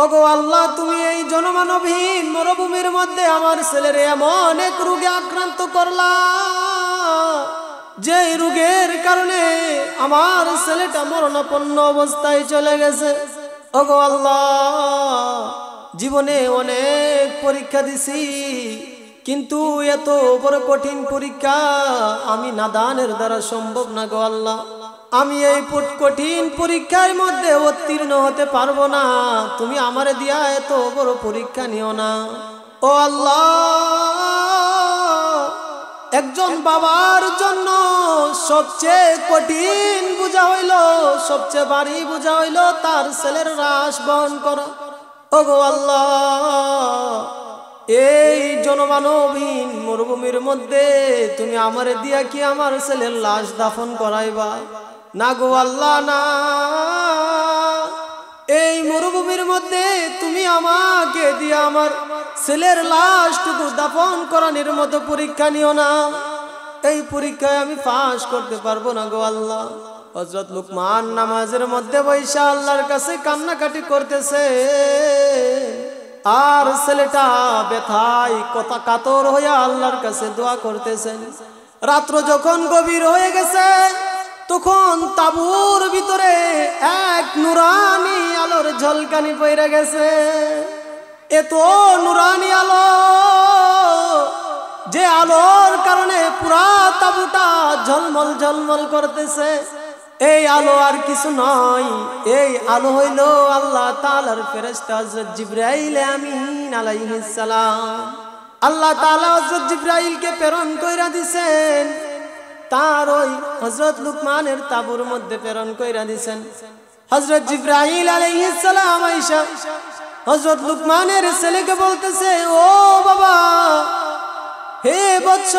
ওগো আল্লাহ, তুমি এই জনমানবহীন মরুভূমির মধ্যে আমার ছেলের এমন এক রোগে আক্রান্ত করলা, যে রোগের কারণে আমার ছেলেটা মরণাপন্ন অবস্থায় চলে গেছে। ওগো আল্লাহ, জীবনে অনেক পরীক্ষা দিছি, কিন্তু এত বড় কঠিন পরীক্ষা আমি নাদানের দ্বারা সম্ভব না গো আল্লাহ। আমি এই কঠিন পরীক্ষার মধ্যে উত্তীর্ণ হতে পারবো না। তুমি আমারে দিয়া এত বড় পরীক্ষা নিও না। ও আল্লাহ, একজন বাবার জন্য সবচেয়ে কঠিন বোঝা হইল, সবচেয়ে ভারী বোঝা হইল তার ছেলের লাশ বহন করা। ওগো আল্লাহ, এই জনমানবহীন মরুভূমির মধ্যে তুমি আমারে দিয়া কি আমার ছেলের লাশ দাফন করাইবা? না গো আল্লাহ, না। এই মরুভূমির মধ্যে তুমি আমাকে দিয়া আমার ছেলের লাশটুকু দাফন করানোর মতো পরীক্ষা নিও না। এই পরীক্ষায় আমি পাশ করতে পারবো না গো আল্লাহ। হযরত লুকমান নামাজের মধ্যে বৈশা আল্লাহর কাছে কান্নাকাটি করতেছে, আর ছেলেটা ব্যথায় কথা কাতর হইয়া আল্লাহর কাছে দোয়া করতেছেন। রাত্র যখন গভীর হয়ে গেছে, তখন তাঁবুর ভিতরে এক নুরানি আলোর ঝলকানি পড়ে গেছে। এত নুরানি আলো, যে আলোর কারণে পুরা তাঁবুটা ঝলমল ঝলমল করতেছে। এই আলো আর কিছু নয়, এই আলো হইল আল্লাহ তাআলার ফেরেশতা হযরত জিবরাইল আমিন আলাইহিস সালাম। আল্লাহ তাআলা হযরত জিবরাইলকে প্রেরণ কইরা দিবেন, তার ওই হযরত লুকমানের তাঁবুর মধ্যে প্রেরণ কইরা দিবেন। হযরত জিবরাইল আলাইহিস সালাম আয়েশা হযরত লুকমানের ছেলেকে বলতেছে, ও বাবা, হে বৎস,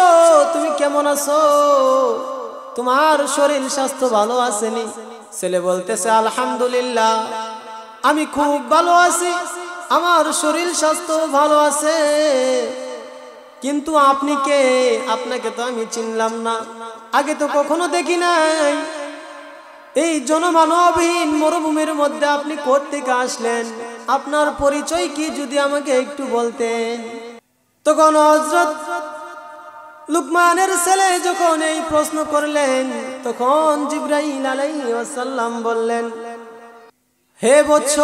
তুমি কেমন আছো? তোমার শরীর স্বাস্থ্য ভালো আছেনি? ছেলে বলতেছে, আলহামদুলিল্লাহ, আমি খুব ভালো আছি, আমার শরীর স্বাস্থ্য ভালো আছে। কিন্তু আপনি কে? আপনাকে তো আমি চিনলাম না, আগে তো কখনো দেখি নাই। এই জনমানবহীন মরুভূমির মধ্যে আপনি কোথা থেকে আসলেন? আপনার পরিচয় কি যদি আমাকে একটু বলতেন। তখন হযরত লুকমানের ছেলে যখন এই প্রশ্ন করলেন, তখন জিবরাইল আলাইহিস সালাম বললেন, হে বৎস,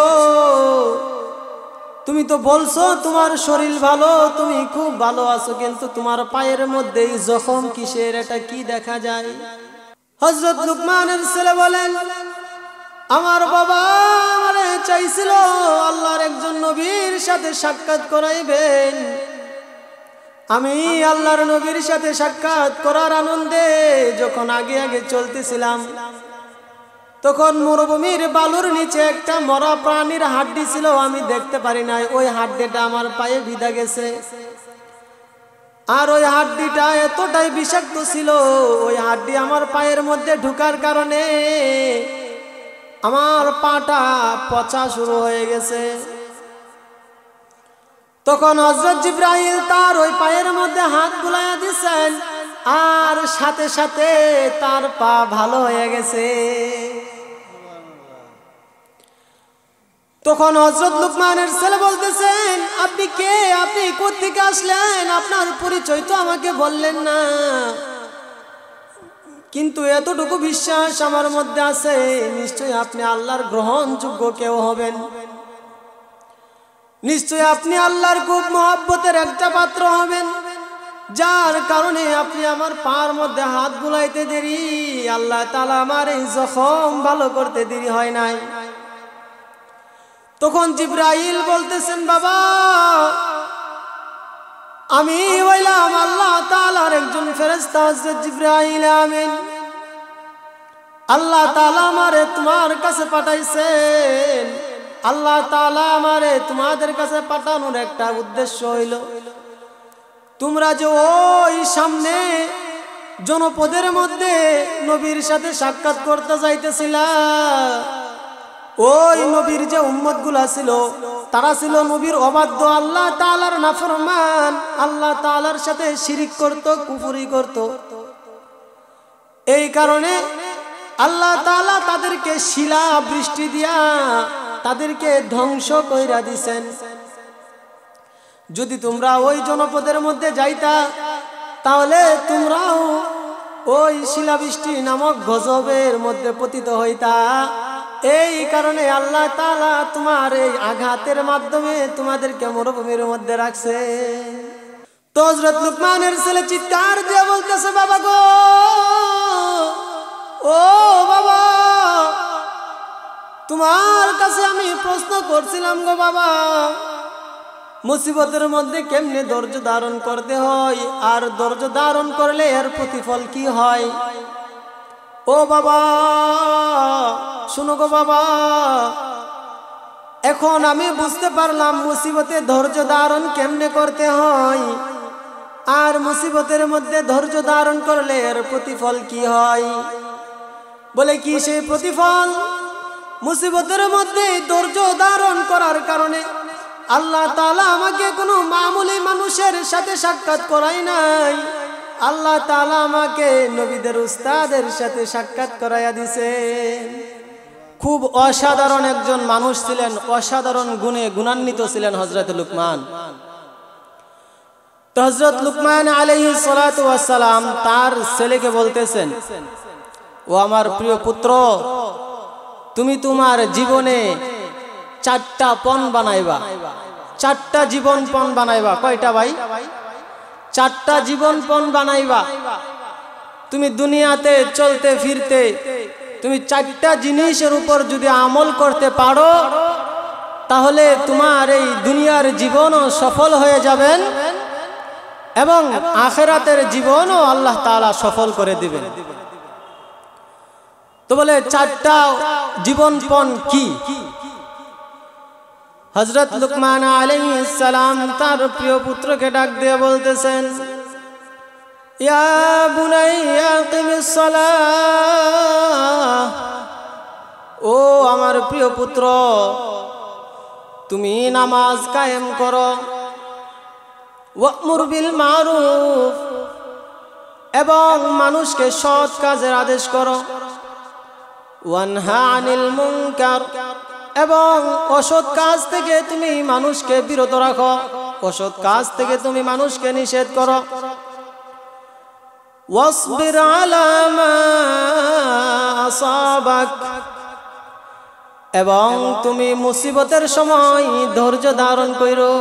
তুমি তো বলছো তোমার শরীর ভালো, তুমি খুব ভালো আছো, কিন্তু তোমার পায়ের মধ্যে জখম কিসের? এটা কি দেখা যায়? হযরত লুকমানের ছেলে বলেন, আমার বাবা আমারে চাইছিল আল্লাহর একজন নবীর সাথে সাক্ষাৎ করাইবেন। আমি আল্লাহর নবীর সাথে সাক্ষাৎ করার আনন্দে যখন আগে আগে চলতেছিলাম, তখন মরুভূমির বালুর নিচে একটা মরা প্রাণীর হাড্ডি ছিল, আমি দেখতে পারি নাই। ওই হাড্ডিটা আমার পায়ে বিঁধা গেছে, আর ওই হাড্ডিটা এতটাই বিষাক্ত ছিল, ওই হাড্ডি আমার পায়ের মধ্যে ঢোকার কারণে আমার পাটা পচা শুরু হয়ে গেছে। তখন হযরত জিবরাইল তার ওই পায়ের মধ্যে হাত বুলাইয়া দিয়েছেন, আর সাথে সাথে তার পা ভালো হয়ে গেছে। তখন হযরত লুকমানের ছেলে বলতেছেন, আপনি কে? আপনি কোথা থেকে আসলেন? আপনার পরিচয় তো আমাকে বললেন না। কিন্তু এতটুকু বিশ্বাস আমার মধ্যে আছে, নিশ্চয়ই আপনি আল্লাহর গ্রহণযোগ্য কেউ হবেন, নিশ্চয়ই আপনি আল্লাহর খুব মহব্বতের একটা পাত্র হবেন, যার কারণে আপনি আমার পার মধ্যে হাত বুলাইতে দেরি, আল্লাহ তাআলা আমার এই জখম ভালো করতে দেরি হয় নাই। তখন জিবরাইল বলতেছেন, বাবা, আমি হইলাম আল্লাহ তাআলার একজন ফেরেশতা হযরত জিবরাইল আমিন। আল্লাহ তাআলা আমারে তোমার কাছে পাঠাইছেন। আল্লাহ তাআলা আমারে তোমাদের কাছে পাঠানোর একটা উদ্দেশ্য হইল, তোমরা যে ওই সামনে জনপদের মধ্যে নবীর সাথে সাক্ষাৎ করতে যাইতেছিলা, ওই নবীর যে উম্মত গুলা ছিল, তারা ছিল নবীর অবাধ্য, আল্লাহ তাআলার নাফরমান, আল্লাহ তাআলার সাথে শিরিক করত, কুফরি করত। এই কারণে আল্লাহ তাআলা তাদেরকে শিলা বৃষ্টি দিয়া তাদেরকে ধ্বংস কইরা দিছেন। যদি তোমরা ওই জনপদের মধ্যে যাইতা তাহলে তোমরাও ওই শিলাবৃষ্টি নামক গজবের মধ্যে পতিত হইতা। এই কারণে আল্লাহ তাআলা তোমার এই আঘাতের মাধ্যমে তোমাদেরকে মরুভূমির মধ্যে রাখছে। তো হযরত লুকমানের ছেলে চিৎকার দিয়ে বলতেছে, বাবা গো, ও বাবা, তোমার কাছে আমি প্রশ্ন করছিলাম গো বাবা, মুসিবতের মধ্যে কেমনে ধৈর্য ধারণ করতে হয়, আর ধৈর্য ধারণ করলে এর প্রতিফল কি হয়। ও বাবা শুনো গো বাবা, এখন আমি বুঝতে পারলাম মুসিবতে ধৈর্য ধারণ কেমনে করতে হয়, আর মুসিবতের মধ্যে ধৈর্য ধারণ করলে এর প্রতিফল কি হয়। বলে কি সেই প্রতিফল? মুসিবতের মধ্যে ধৈর্য ধারণ করার কারণে আল্লাহ তাআলা আমাকে কোনো মামুলি মানুষের সাথে সাক্ষাৎ করাই নাই, আল্লাহ তাআলা আমাকে নবীদের উস্তাদের সাথে সাক্ষাৎ করাইয়া দিছে। খুব অসাধারণ একজন মানুষ ছিলেন, অসাধারণ গুণে গুণান্বিত ছিলেন হযরত লুকমান। তো হযরত লুকমান আলাইহিস সালাতু ওয়াস সালাম তার ছেলেকে বলতেছেন, ও আমার প্রিয় পুত্র, তুমি তোমার জীবনে 4টা পণ বানাইবা, 4টা জীবন পণ বানাইবা। কয়টা ভাই? 4টা জীবন পণ বানাইবা। তুমি দুনিয়াতে চলতে ফিরতে তুমি 4টা জিনিসের উপর যদি আমল করতে পারো তাহলে তোমার এই দুনিয়ার জীবনও সফল হয়ে যাবেন এবং আখিরাতের জীবনও আল্লাহ তাআলা সফল করে দিবেন। তো বলে 4টা জীবনপণ কি? হযরত লুকমান আলাইহিস সালাম তার প্রিয় পুত্রকে ডাক দিয়ে বলতেছেন, ইয়া বুনাইয়া কিমিস সালাহ, ও আমার প্রিয় পুত্র, তুমি নামাজ কায়েম করো, ওয়া'মুর বিল মারুফ, এবং মানুষকে সৎ কাজের আদেশ করো, ওয়ানহা আনিল মুনকার, এবং অসৎ কাজ থেকে তুমি মানুষকে বিরত রাখো, অসৎ কাজ থেকে তুমি মানুষকে নিষেধ করো, ওয়াসবির আলা মা আসাবাক, এবং তুমি মুসিবতের সময় ধৈর্য ধারণ করো।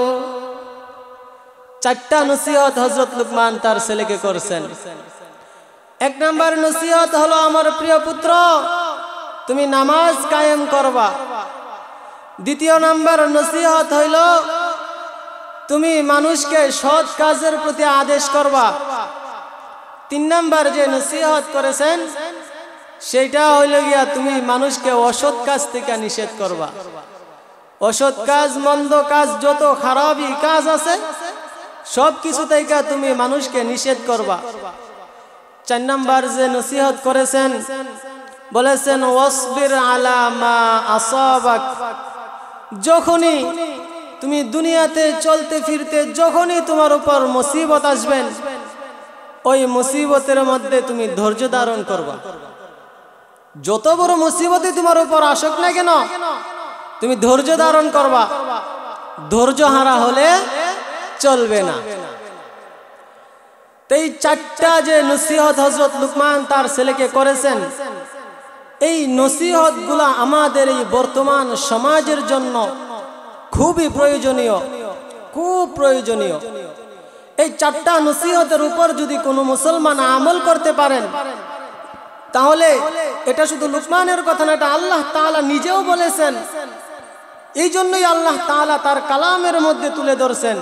4টা নসিহত হযরত লুকমান তার ছেলেকে করেছেন। 1 নম্বর নসিহত হলো, আমার প্রিয় পুত্র, তুমি নামাজ কায়েম করবা। 2য় নম্বর নসিহত হইল, তুমি মানুষকে সৎ কাজের প্রতি আদেশ করবা। 3 নম্বর যে নসিহত করেছেন সেটা হইল গিয়া তুমি মানুষকে অসৎ কাজ থেকে নিষেধ করবা। অসৎ কাজ, মন্দ কাজ, যত খারাপই কাজ আছে সব কিছু থেকে তুমি মানুষকে নিষেধ করবা। 4 নম্বর যে নসিহত করেছেন, বলেছেন ওয়াসবির আলা মা আসাবাক, যখনই তুমি দুনিয়াতে চলতে ফিরতে যখনই তোমার উপর মুসিবত আসবেন ওই মুসিবতের মধ্যে তুমি ধৈর্য ধারণ করবা। যত বড় মুসিবতই তোমার উপর আসুক না কেন তুমি ধৈর্য ধারণ করবা, ধৈর্য হারা হলে চলবে না। তো এই 4টা যে নসিহত হযরত লুকমান তার ছেলেকে করেছেন, এই নসিহতগুলো আমাদের এই বর্তমান সমাজের জন্য খুবই প্রয়োজনীয়, খুব প্রয়োজনীয়। এই 4টা নসিহতের উপর যদি কোনো মুসলমান আমল করতে পারেন তাহলে এটা শুধু লুকমানের কথা না, এটা আল্লাহ তাআলা নিজেও বলেছেন। এই জন্যই আল্লাহ তাআলা তার কালামের মধ্যে তুলে ধরছেন।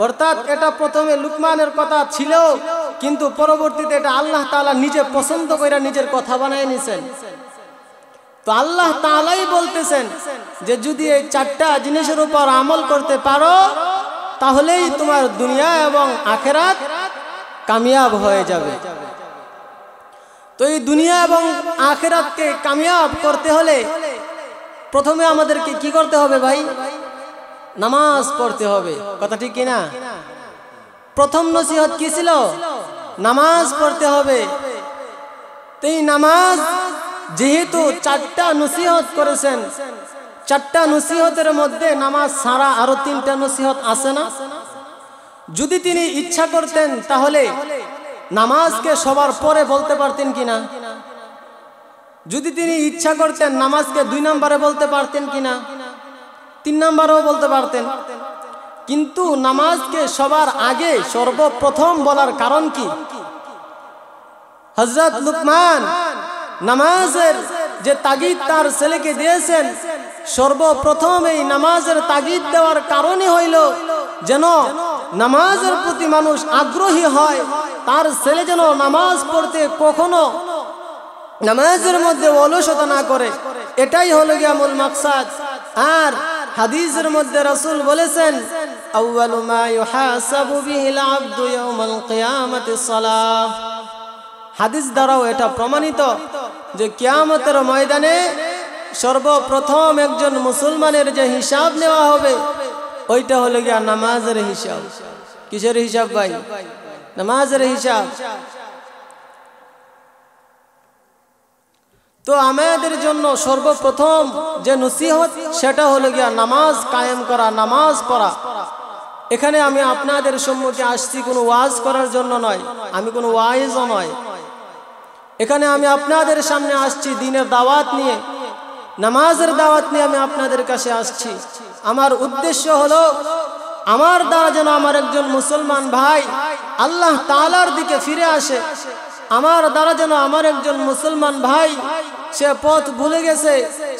অর্থাৎ এটা প্রথমে লুকমানের কথা ছিল, কিন্তু পরবর্তীতে এটা আল্লাহ তাআলা নিজে পছন্দ করে নিজের কথা বানিয়ে নিয়েছেন। তো আল্লাহ তাআলাই বলতেছেন যে যদি এই 4টা জিনিসের উপর আমল করতে পারো তাহলেই তোমার দুনিয়া এবং আখিরাত কামিয়াব হয়ে যাবে। তো এই দুনিয়া এবং আখিরাতকে কামিয়াব করতে হলে প্রথমে আমাদেরকে কি করতে হবে ভাই? নামাজ পড়তে হবে। কথা ঠিক কিনা? প্রথম নসিহত কি ছিল? নামাজ পড়তে হবে। তো এই নামাজ যেহেতু 4টা নসিহত করেছেন, চারটা নসিহতের মধ্যে নামাজ ছাড়া আরো তিনটা নসিহত আছে না? যদি তিনি ইচ্ছা করতেন তাহলে নামাজকে সবার পরে বলতে পারতেন কিনা? যদি তিনি ইচ্ছা করতেন নামাজকে 2 নম্বরে বলতে পারতেন কিনা? 3 নম্বরেও বলতে পারতেন। কিন্তু নামাজকে সবার আগে সর্বপ্রথম বলার কারণ কি? হযরত লুকমান নামাজের যে তাগিদ তার ছেলেকে দিয়েছেন, সর্বপ্রথম এই নামাজের তাগিদ দেওয়ার কারণই হইল যেন নামাজের প্রতি মানুষ আগ্রহী হয়, তার ছেলে যেন নামাজ পড়তে কখনো নামাজের মধ্যে অলসতা না করে। এটাই হলো গিয়া মূল মাকসাদ। আর হাদিসের মধ্যে রাসূল বলেছেন, আউয়ালু মা ইউহাসাবু বিহিল আবদু ইয়াউমাল কিয়ামাতিস সালাহ। হাদিস দ্বারাও এটা প্রমাণিত যে কিয়ামতের ময়দানে সর্বপ্রথম একজন মুসলমানের যে হিসাব নেওয়া হবে ওইটা হলো গিয়া নামাজের হিসাব। কিসের হিসাব ভাই? নামাজের হিসাব। তো আমাদের জন্য সর্বপ্রথম যে নসিহত সেটা হলো গিয়া নামাজ কায়েম করা, নামাজ পড়া। এখানে আমি আপনাদের সম্মুখে আসছি কোনো ওয়াজ করার জন্য নয়, আমি কোনো ওয়াইজও নয়। এখানে আমি আপনাদের সামনে আসছি দ্বীনের দাওয়াত নিয়ে, নামাজের দাওয়াত নিয়ে আমি আপনাদের কাছে আসছি। আমার উদ্দেশ্য হলো আমার দ্বারা যেন আমার একজন মুসলমান ভাই আল্লাহ তাআলার দিকে ফিরে আসে। আমার দ্বারা যেন আমার একজন মুসলমান ভাই সে পথ ভুলে গেছে,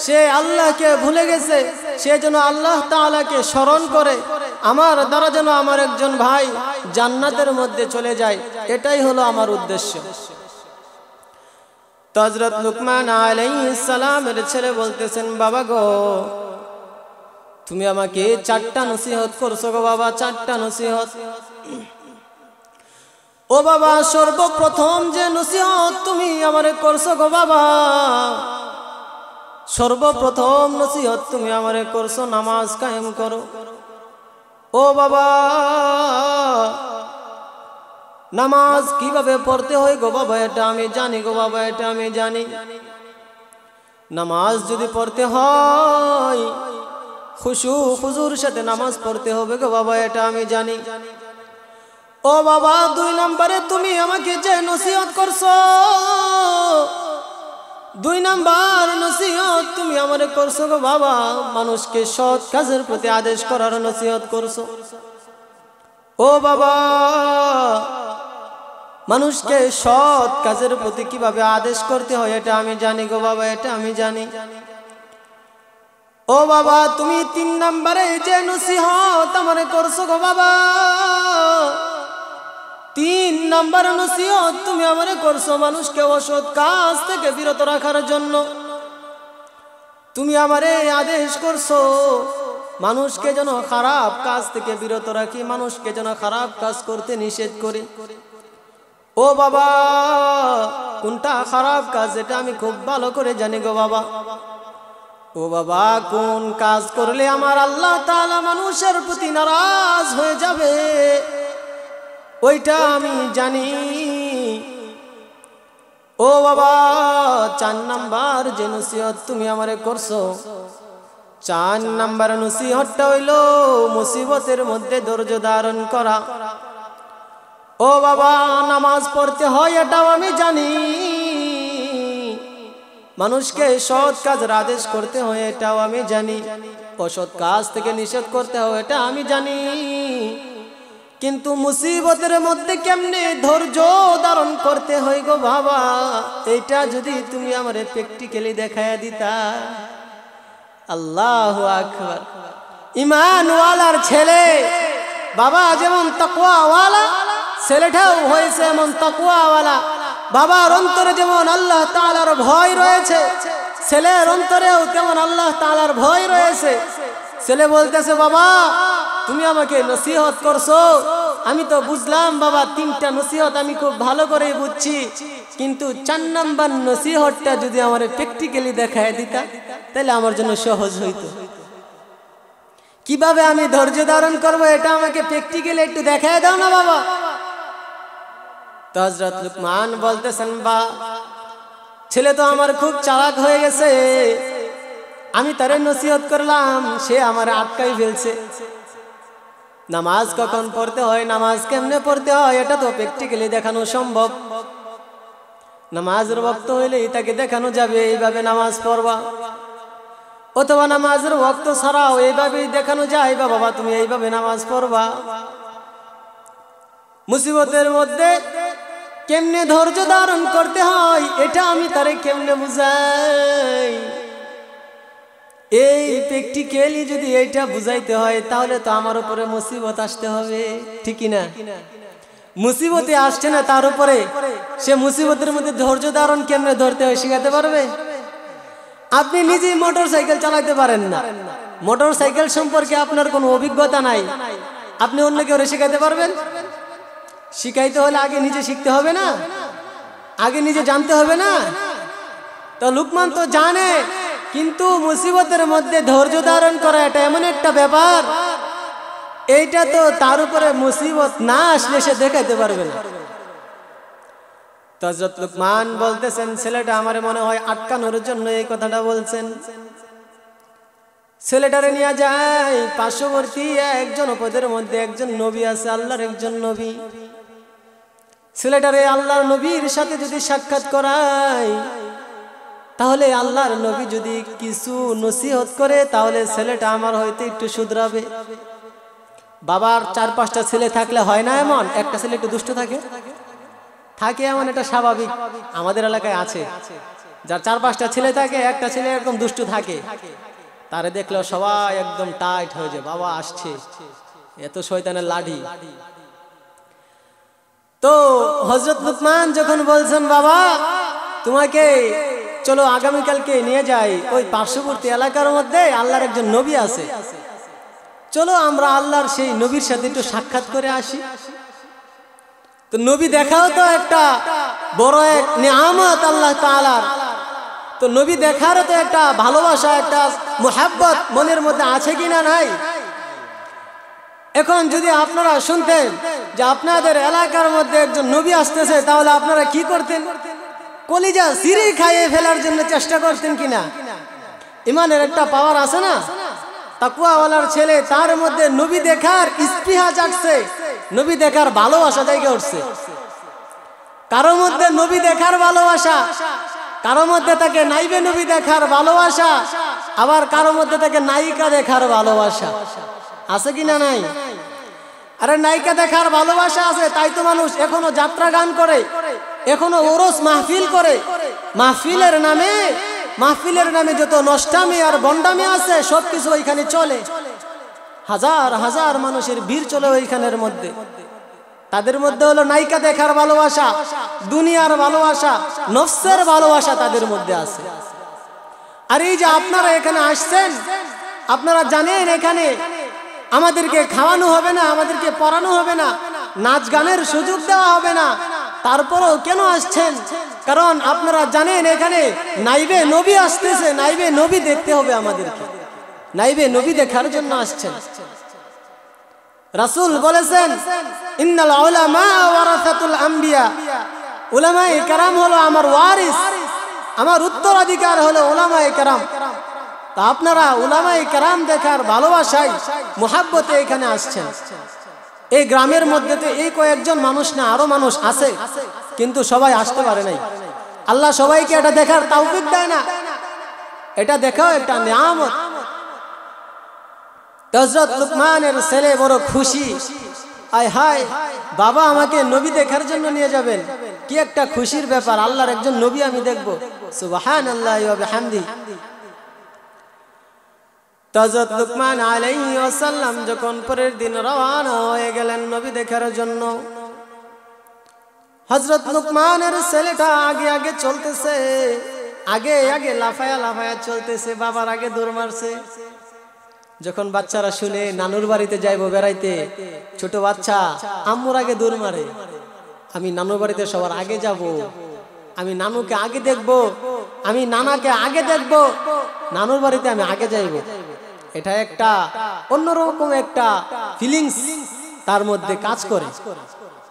সে আল্লাহকে ভুলে গেছে, সে যেন আল্লাহ তাআলাকে স্মরণ করে। আমার দ্বারা যেন আমার একজন ভাই জান্নাতের মধ্যে চলে যায়, এটাই হলো আমার উদ্দেশ্য। তো হযরত লুকমান আলাইহিস সালামের ছেলে বলতেছেন, বাবা গো তুমি আমাকে 4টা নসিহত করছো গো বাবা, 4টা নসিহত। ও বাবা সর্বপ্রথম যে নসিহত তুমি আমারে করছো গো বাবা, সর্বপ্রথম নসিহত তুমি আমারে করছো নামাজ কায়েম করো। ও বাবা নামাজ কিভাবে পড়তে হয় গো বাবা এটা আমি জানি গো বাবা, এটা আমি জানি। নামাজ যদি পড়তে হয় খুশু খুজুর সাথে নামাজ পড়তে হবে গো বাবা, এটা আমি জানি। ও বাবা 2 নম্বরে তুমি আমাকে যে নসিহত করছো, 2 নম্বর নসিহত তুমি আমারে করছো গো বাবা, মানুষকে সৎ কাজের প্রতি আদেশ করার নসিহত করছো। ও বাবা মানুষকে সৎ কাজের প্রতি কিভাবে আদেশ করতে হয় এটা আমি জানি গো বাবা, এটা আমি জানি। ও বাবা তুমি 3 নম্বরে যে নসিহত আমারে করছো গো বাবা, 3 নম্বর নসিহত তুমি আমারে করছো মানুষকে অসৎ কাজ থেকে বিরত রাখার জন্য। তুমি আমারে আদেশ করছো মানুষকে যেন খারাপ কাজ থেকে বিরত রাখি, মানুষকে যেন খারাপ কাজ করতে নিষেধ করি। ও বাবা কোনটা খারাপ কাজ এটা আমি খুব ভালো করে জানি গো বাবা। ও বাবা কোন কাজ করলে আমার আল্লাহ তাআলা মানুষের প্রতি নারাজ হয়ে যাবে ওইটা আমি জানি। ও বাবা 4 নাম্বার যে নসিহত তুমি আমারে করছো, 4 নাম্বার নসিহতটা হইল মুসিবতের মধ্যে ধৈর্য ধারণ করা। ও বাবা নামাজ পড়তে হয় এটাও আমি জানি, মানুষকে সৎ কাজের আদেশ করতে হয় এটাও আমি জানি, অসৎ কাজ থেকে নিষেধ করতে হয় এটা আমি জানি। কিন্তু মুসিবতের মধ্যে কেমনে ধৈর্য ধারণ করতে হয় গো বাবা, এইটা যদি তুমি আমারে প্র্যাকটিক্যালি দেখায়া দিতা। আল্লাহু আকবার। ঈমানওয়ালার ছেলে বাবা যেমন তাকওয়াওয়ালা, ছেলেটাও হয়েছে এমন তাকওয়াওয়ালা। বাবার অন্তরে যেমন আল্লাহ তাআলার ভয় রয়েছে, ছেলের অন্তরেও তেমন আল্লাহ তাআলার ভয় রয়েছে। ছেলে বলতেছে, বাবা তুমি আমাকে নসিহত করছো, আমি তো বুঝলাম বাবা 3টা নসিহত আমি খুব ভালো করে বুঝছি, কিন্তু 4 নাম্বার নসিহতটা যদি আমারে প্র্যাকটিক্যালি দেখায় দিতা তাহলে আমার জন্য সহজ হইতো। কিভাবে আমি ধৈর্য ধারণ করব এটা আমাকে প্র্যাকটিক্যালি একটু দেখায় দাও না বাবা। তো হযরত লুকমান বলতেছেন, বা ছেলে তো আমার খুব চালাক হয়ে গেছে, আমি তারে নসিহত করলাম, সে আমার আটকাই ফেলছে। নামাজ কখন পড়তে হয়, নামাজ কেমনে পড়তে হয়, এটা তো প্র্যাকটিক্যালি দেখানো সম্ভব। নামাজের ওয়াক্ত হইলেই তাকে দেখানো যাবে এইভাবে নামাজ পড়বা, অথবা নামাজের ওয়াক্ত ছাড়াও এইভাবেই দেখানো যায়, বাবা তুমি এইভাবে নামাজ পড়বা। মুসিবতের মধ্যে কেমনে ধৈর্য ধারণ করতে হয় এটা আমি তারে কেমনে বুঝাই। এই প্র্যাকটিক্যালি যদি এইটা বুঝাইতে হয় তাহলে তো আমার উপরে মুসিবত আসতে হবে, ঠিক না? মুসিবতে আসছে না, তার উপরে সে মুসিবতের মধ্যে ধৈর্য ধারণ কেমনে ধরতে হয় শিখাতে পারবে? আপনি নিজেই মোটর সাইকেল চালাতে পারেন না, মোটর সাইকেল সম্পর্কে আপনার কোনো অভিজ্ঞতা নাই, আপনি অন্য কেউ শিখাতে পারবেন? শিখাইতে হলে আগে নিজে শিখতে হবে না, আগে নিজে জানতে হবে না? তো লুকমান তো জানে, কিন্তু মুসিবতের মধ্যে ধৈর্য ধারণ করা এটা এমন একটা ব্যাপার, এইটা তো তার উপরে মুসিবত না আসলে সে দেখাইতে পারবে না। তো হযরত লুকমান বলতেছেন, ছেলেটা আমার মনে হয় আটকানোর জন্য এই কথাটা বলছেন। ছেলেটারে নিয়ে যায় পার্শ্ববর্তী একজন জনপদের মধ্যে, একজন নবী আছে, আল্লাহর একজন নবী। ছেলেটারে আল্লাহর নবীর সাথে যদি সাক্ষাৎ করায়, তাহলে আল্লাহর নবী যদি কিছু নসিহত করে তাহলে ছেলেটা আমার হয়তো একটু শুধরাবে। বাবার 4-5টা ছেলে থাকলে হয় না এমন, একটা ছেলে একটু দুষ্ট থাকে থাকে এমন, এটা স্বাভাবিক, আমাদের এলাকায় আছে। যার 4-5টা ছেলে থাকে, একটা ছেলে একদম দুষ্ট থাকে, তারে দেখলে সবাই একদম টাইট হয়ে যায়, বাবা আসছে, এত শয়তানের লাঠি। তো হযরত লুকমান যখন বলছেন, বাবা তোমাকে চলো আগামীকালকে নিয়ে যাই ওই পার্শ্ববর্তী এলাকার মধ্যে আল্লাহর একজন নবী আছে, চলো আমরা আল্লাহর সেই নবীর সাথে একটু সাক্ষাৎ করে আসি। তো নবী দেখাও তো একটা বড় এক নিয়ামত আল্লাহ তাআলার। তো নবী দেখারও তো একটা ভালোবাসা, একটা মুহাব্বত মনের মধ্যে আছে কিনা নাই? এখন যদি আপনারা শুনতেন যে আপনাদের এলাকার মধ্যে একজন নবী আসতেছে, তাহলে আপনারা কি করতেন? কলিজা সিঁড়ি খাইয়ে ফেলার জন্য চেষ্টা করতেন কিনা? ইমানের একটা পাওয়ার আছে না, তাকওয়াওয়ালার ছেলে, তার মধ্যে নবী দেখার স্পৃহা জাগছে, নবী দেখার ভালোবাসা জায়গা উঠছে। কারো মধ্যে নবী দেখার ভালোবাসা, কারো মধ্যে তাকে নাইবে নবী দেখার ভালোবাসা, আবার কারো মধ্যে তাকে নায়িকা দেখার ভালোবাসা আছে কিনা নাই? আরে নায়িকা দেখার ভালোবাসা আছে, তাই তো মানুষ এখনো যাত্রা গান করে, এখনো ওরস মাহফিল করে। মাহফিলের নামে যত নষ্টামি আর বন্ডামি আছে সবকিছু ওইখানে চলে। হাজার হাজার মানুষের ভিড় চলে ওইখানের মধ্যে। তাদের মধ্যে হলো নায়িকা দেখার ভালোবাসা, দুনিয়ার ভালোবাসা, নফসের ভালোবাসা তাদের মধ্যে আছে। আর এই যে আপনারা এখানে আসছেন, আপনারা জানেন এখানে আমাদেরকে খাওয়ানো হবে না, আমাদেরকে পড়ানো হবে না, নাচ গানের সুযোগ দেওয়া হবে না, তারপরেও কেন আসছেন? কারণ আপনারা জানেন এখানে নাইবে নবী আসতেছে, নাইবে নবী দেখতে হবে আমাদেরকে, নাইবে নবী দেখার জন্য আসছেন। রাসূল বলেছেন, ইন্নাল উলামা ওয়ারাসাতুল আম্বিয়া, উলামায়ে কেরাম হলো আমার ওয়ারিস, আমার উত্তরাধিকার হলো উলামায়ে কেরাম। তা আপনারা উলামায়ে কেরাম দেখার ভালোবাসায় মুহাব্বতে এখানে আসছেন। এই গ্রামের মধ্যে তো এই কয়েকজন মানুষ না, আরো মানুষ আছে, কিন্তু সবাই আসতে পারে নাই। আল্লাহ সবাইকে এটা দেখার তৌফিক দেয় না, এটা দেখাও একটা নিয়ামত। হযরত লুকমানের ছেলে বড় খুশি, আয় হায় বাবা আমাকে নবী দেখার জন্য নিয়ে যাবেন, কি একটা খুশির ব্যাপার, আল্লাহর একজন নবী আমি দেখব, সুবহানাল্লাহি ওয়া বিহামদিহি। হযরত লুকমান আলাইহিস সালাম যখন পরের দিন রওনা হয়ে গেলেন নবী দেখার জন্য, হযরত লুকমানের ছেলেটা আগে আগে চলতেছে, আগে আগে লাফায়া লাফায়া চলতেছে, বাবার আগে দৌড় মারছে। যখন বাচ্চারা শুনে নানুর বাড়িতে যাইবো বেড়াইতে, ছোট বাচ্চা আম্মুর আগে দৌড় মারে, আমি নানুর বাড়িতে সবার আগে যাব, আমি নানুকে আগে দেখব, আমি নানাকে আগে দেখব, নানুর বাড়িতে আমি আগে যাইব। এটা একটা অন্যরকম একটা ফিলিংস তার মধ্যে কাজ করে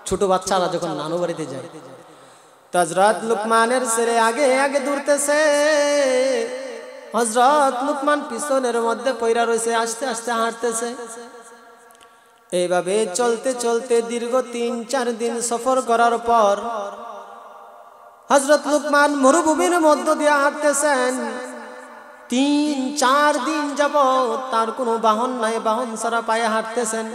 ছোট বাচ্চারা যখন নানু বাড়িতে যায়। হযরত লুকমানের ছেলে আগে আগে দৌড়তেছে, হযরত লুকমান পিছনের মধ্যে পইরা রয়েছে, আস্তে আস্তে হাঁটতেছে। এইভাবে চলতে চলতে দীর্ঘ ৩-৪ দিন সফর করার পর হযরত লুকমান মরুভূমির মধ্য দিয়ে হাঁটতেছেন। ৩-৪ দিন যাবত তার কোনো বাহন নাই, বাহন ছাড়া পায়ে হাঁটতেছেন।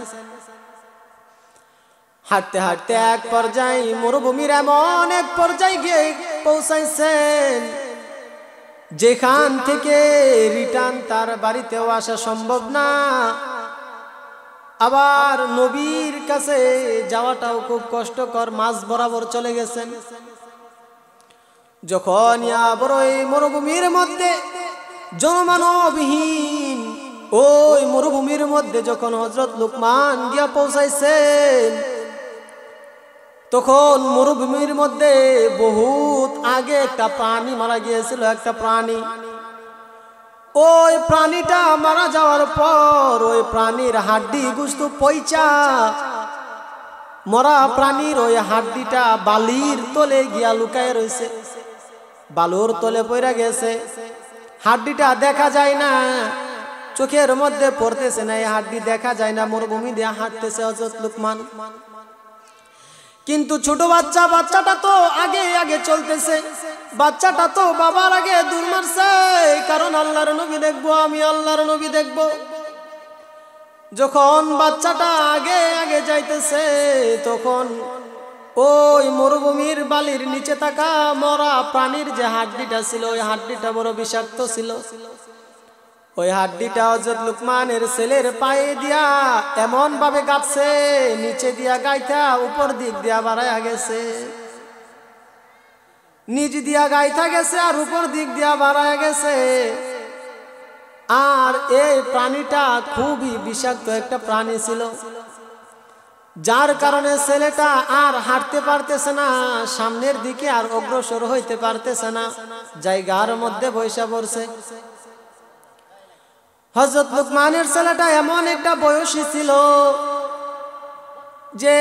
হাঁটতে হাঁটতে এক পর্যায়ে মরুভূমির এমন এক পর্যায়ে গিয়ে পৌঁছাইছেন যেখান থেকে রিটার্ন তার বাড়িতেও আসা সম্ভব না, আবার নবীর কাছে যাওয়াটাও খুব কষ্টকর, মাঝ বরাবর চলে গেছেন। যখন বড় এই মরুভূমির মধ্যে জনমানবহীন ওই মরুভূমির মধ্যে যখন হযরত লুকমান গিয়া পৌঁছাইছেন, তখন মরুভূমির মধ্যে বহুত আগে একটা প্রাণী মারা গিয়েছিল। একটা প্রাণী, ওই প্রাণীটা মারা যাওয়ার পর ওই প্রাণীর হাড্ডি গোশত পয়চা, মরা প্রাণীর ওই হাড্ডিটা বালির তলে গিয়া লুকায় রয়েছে, বালুর তলে পড়ে গেছে। হাড্ডিটা দেখা যায় না, চোখের মধ্যে পড়তেছে না, এই হাড্ডি দেখা যায় না। মরুভূমি দিয়ে হাঁটতেছে হযরত লুকমান, কিন্তু ছোট বাচ্চাটা তো আগে আগে চলতেছে। বাচ্চাটা তো বাবার আগে দূর মারছে, কারণ আল্লাহর নবী দেখবো, আমি আল্লাহর নবী দেখবো। যখন বাচ্চাটা আগে আগে যাইতেছে, তখন ওই মরুভূমির বালির নিচে থাকা মরা প্রাণীর যে হাড্ডিটা ছিল, ওই হাড্ডিটা বড় বিষাক্ত ছিল। ওই হাড্ডিটা হযরত লুকমানের ছেলের পায়ে দিয়া এমন ভাবে গাছে, নিচে দিয়া গাইথা উপর দিক দিয়া বাড়াইয়া গেছে, নিচ দিয়া গাইথা গেছে আর উপর দিক দিয়া বাড়াইয়া গেছে। আর এই প্রাণীটা খুবই বিষাক্ত একটা প্রাণী ছিল, যার কারণে ছেলেটা আর হাঁটতে পারতেছে না, সামনের দিকে আর অগ্রসর হইতে পারতেছে না, জায়গার মধ্যে বৈশা পড়ছে। হযরত লুকমানের ছেলেটা এমন একটা বয়সী ছিল যে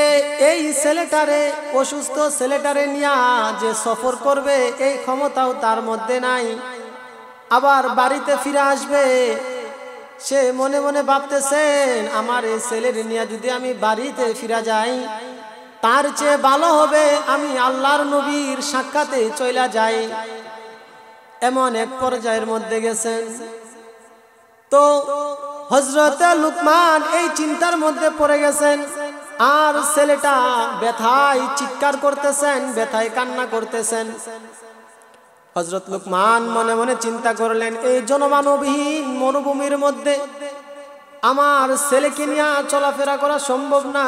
এই ছেলেটারে, অসুস্থ ছেলেটারে নিয়া যে সফর করবে এই ক্ষমতাও তার মধ্যে নাই। আবার বাড়িতে ফিরে আসবে, সে মনে মনে ভাবতেছেন আমার এই ছেলের নিয়ে যদি আমি বাড়িতে ফিরে যাই, তার চেয়ে ভালো হবে আমি আল্লাহর নবীর সাক্ষাতে চইলা যাই। এমন এক পর্যায়ের মধ্যে গেছেন। তো হযরত লুকমান এই চিন্তার মধ্যে পড়ে গেছেন, আর ছেলেটা ব্যথায় চিৎকার করতেছেন, ব্যথায় কান্না করতেছেন। হযরত লুকমান মনে মনে চিন্তা করলেন, এই জনমানবহীন মরুভূমির মধ্যে আমার ছেলেকে নিয়ে চলাফেরা করা সম্ভব না,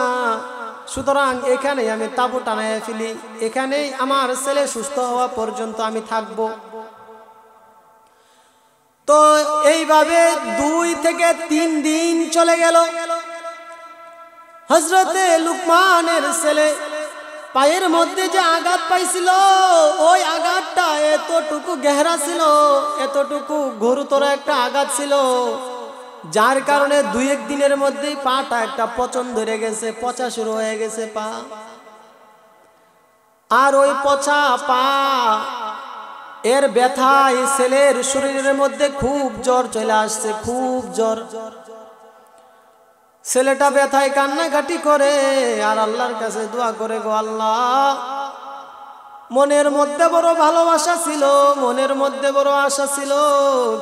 সুতরাং এখানেই আমি তাঁবু টানায় ফেলি, এখানেই আমার ছেলে সুস্থ হওয়া পর্যন্ত আমি থাকব। তো এইভাবে 2 থেকে 3 দিন চলে গেল। হযরতে লুকমানের ছেলে পায়ের মধ্যে যে আঘাত পাইছিল, ওই আঘাতটা এতটুকু গহরা ছিল, এতটুকু গুরুতর একটা আঘাত ছিল, যার কারণে 2-1 দিনের মধ্যেই পাটা একটা পচন ধরে গেছে, পচা শুরু হয়ে গেছে পা। আর ওই পচা পা এর ব্যথায় ছেলের শরীরের মধ্যে খুব জ্বর চলে আসছে, খুব জ্বর। ছেলেটা ব্যথায় কান্নাকাটি করে আর আল্লাহর কাছে দোয়া করে, গো আল্লাহ, মনের মধ্যে বড় ভালোবাসা ছিল, মনের মধ্যে বড় আশা ছিল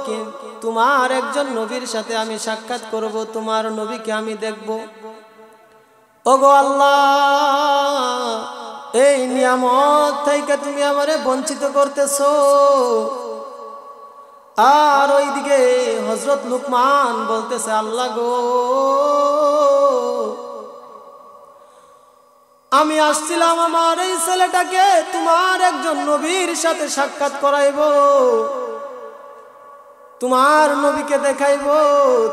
কি তোমার একজন নবীর সাথে আমি সাক্ষাৎ করব, তোমার নবীকে আমি দেখব। ওগো আল্লাহ, এই নিয়ামত থেকে তুমি আমারে বঞ্চিত করতেছো। আর ওইদিকে হযরত লুকমান বলতেছে, আল্লাহ গো, আমি আসছিলাম আমার এই ছেলেটাকে তোমার একজন নবীর সাথে সাক্ষাৎ করাইব, তোমার নবীকে দেখাইব,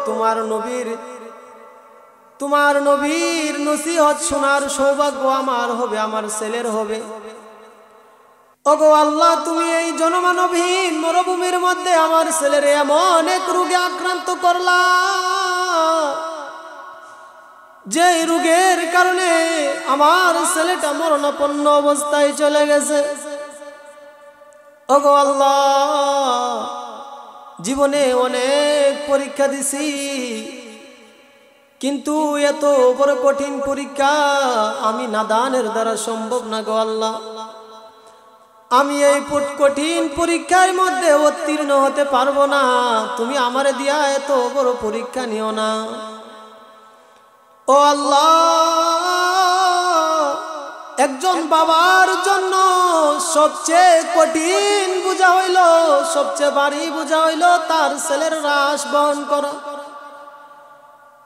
তোমার নবীর নসিহত শোনার সৌভাগ্য আমার হবে, আমার ছেলের হবে। ওগো আল্লাহ, তুমি এই জনমানবহীন মরুভূমির মধ্যে আমার ছেলের এমন এক রোগে আক্রান্ত করলা, যে রোগের কারণে আমার ছেলেটা মরণাপন্ন অবস্থায় চলে গেছে। ওগো আল্লাহ, জীবনে অনেক পরীক্ষা দিছি, কিন্তু এত বড় কঠিন পরীক্ষা আমি নাদানের দ্বারা সম্ভব না গো আল্লাহ। আমি এই কঠিন পরীক্ষার মধ্যে উত্তীর্ণ হতে পারবো না। তুমি আমারে দিয়া এত বড় পরীক্ষা নিও না ও আল্লাহ। একজন বাবার জন্য সবচেয়ে কঠিন বোঝা হইল, সবচেয়ে ভারী বোঝা হইল তার ছেলের লাশ বহন করা।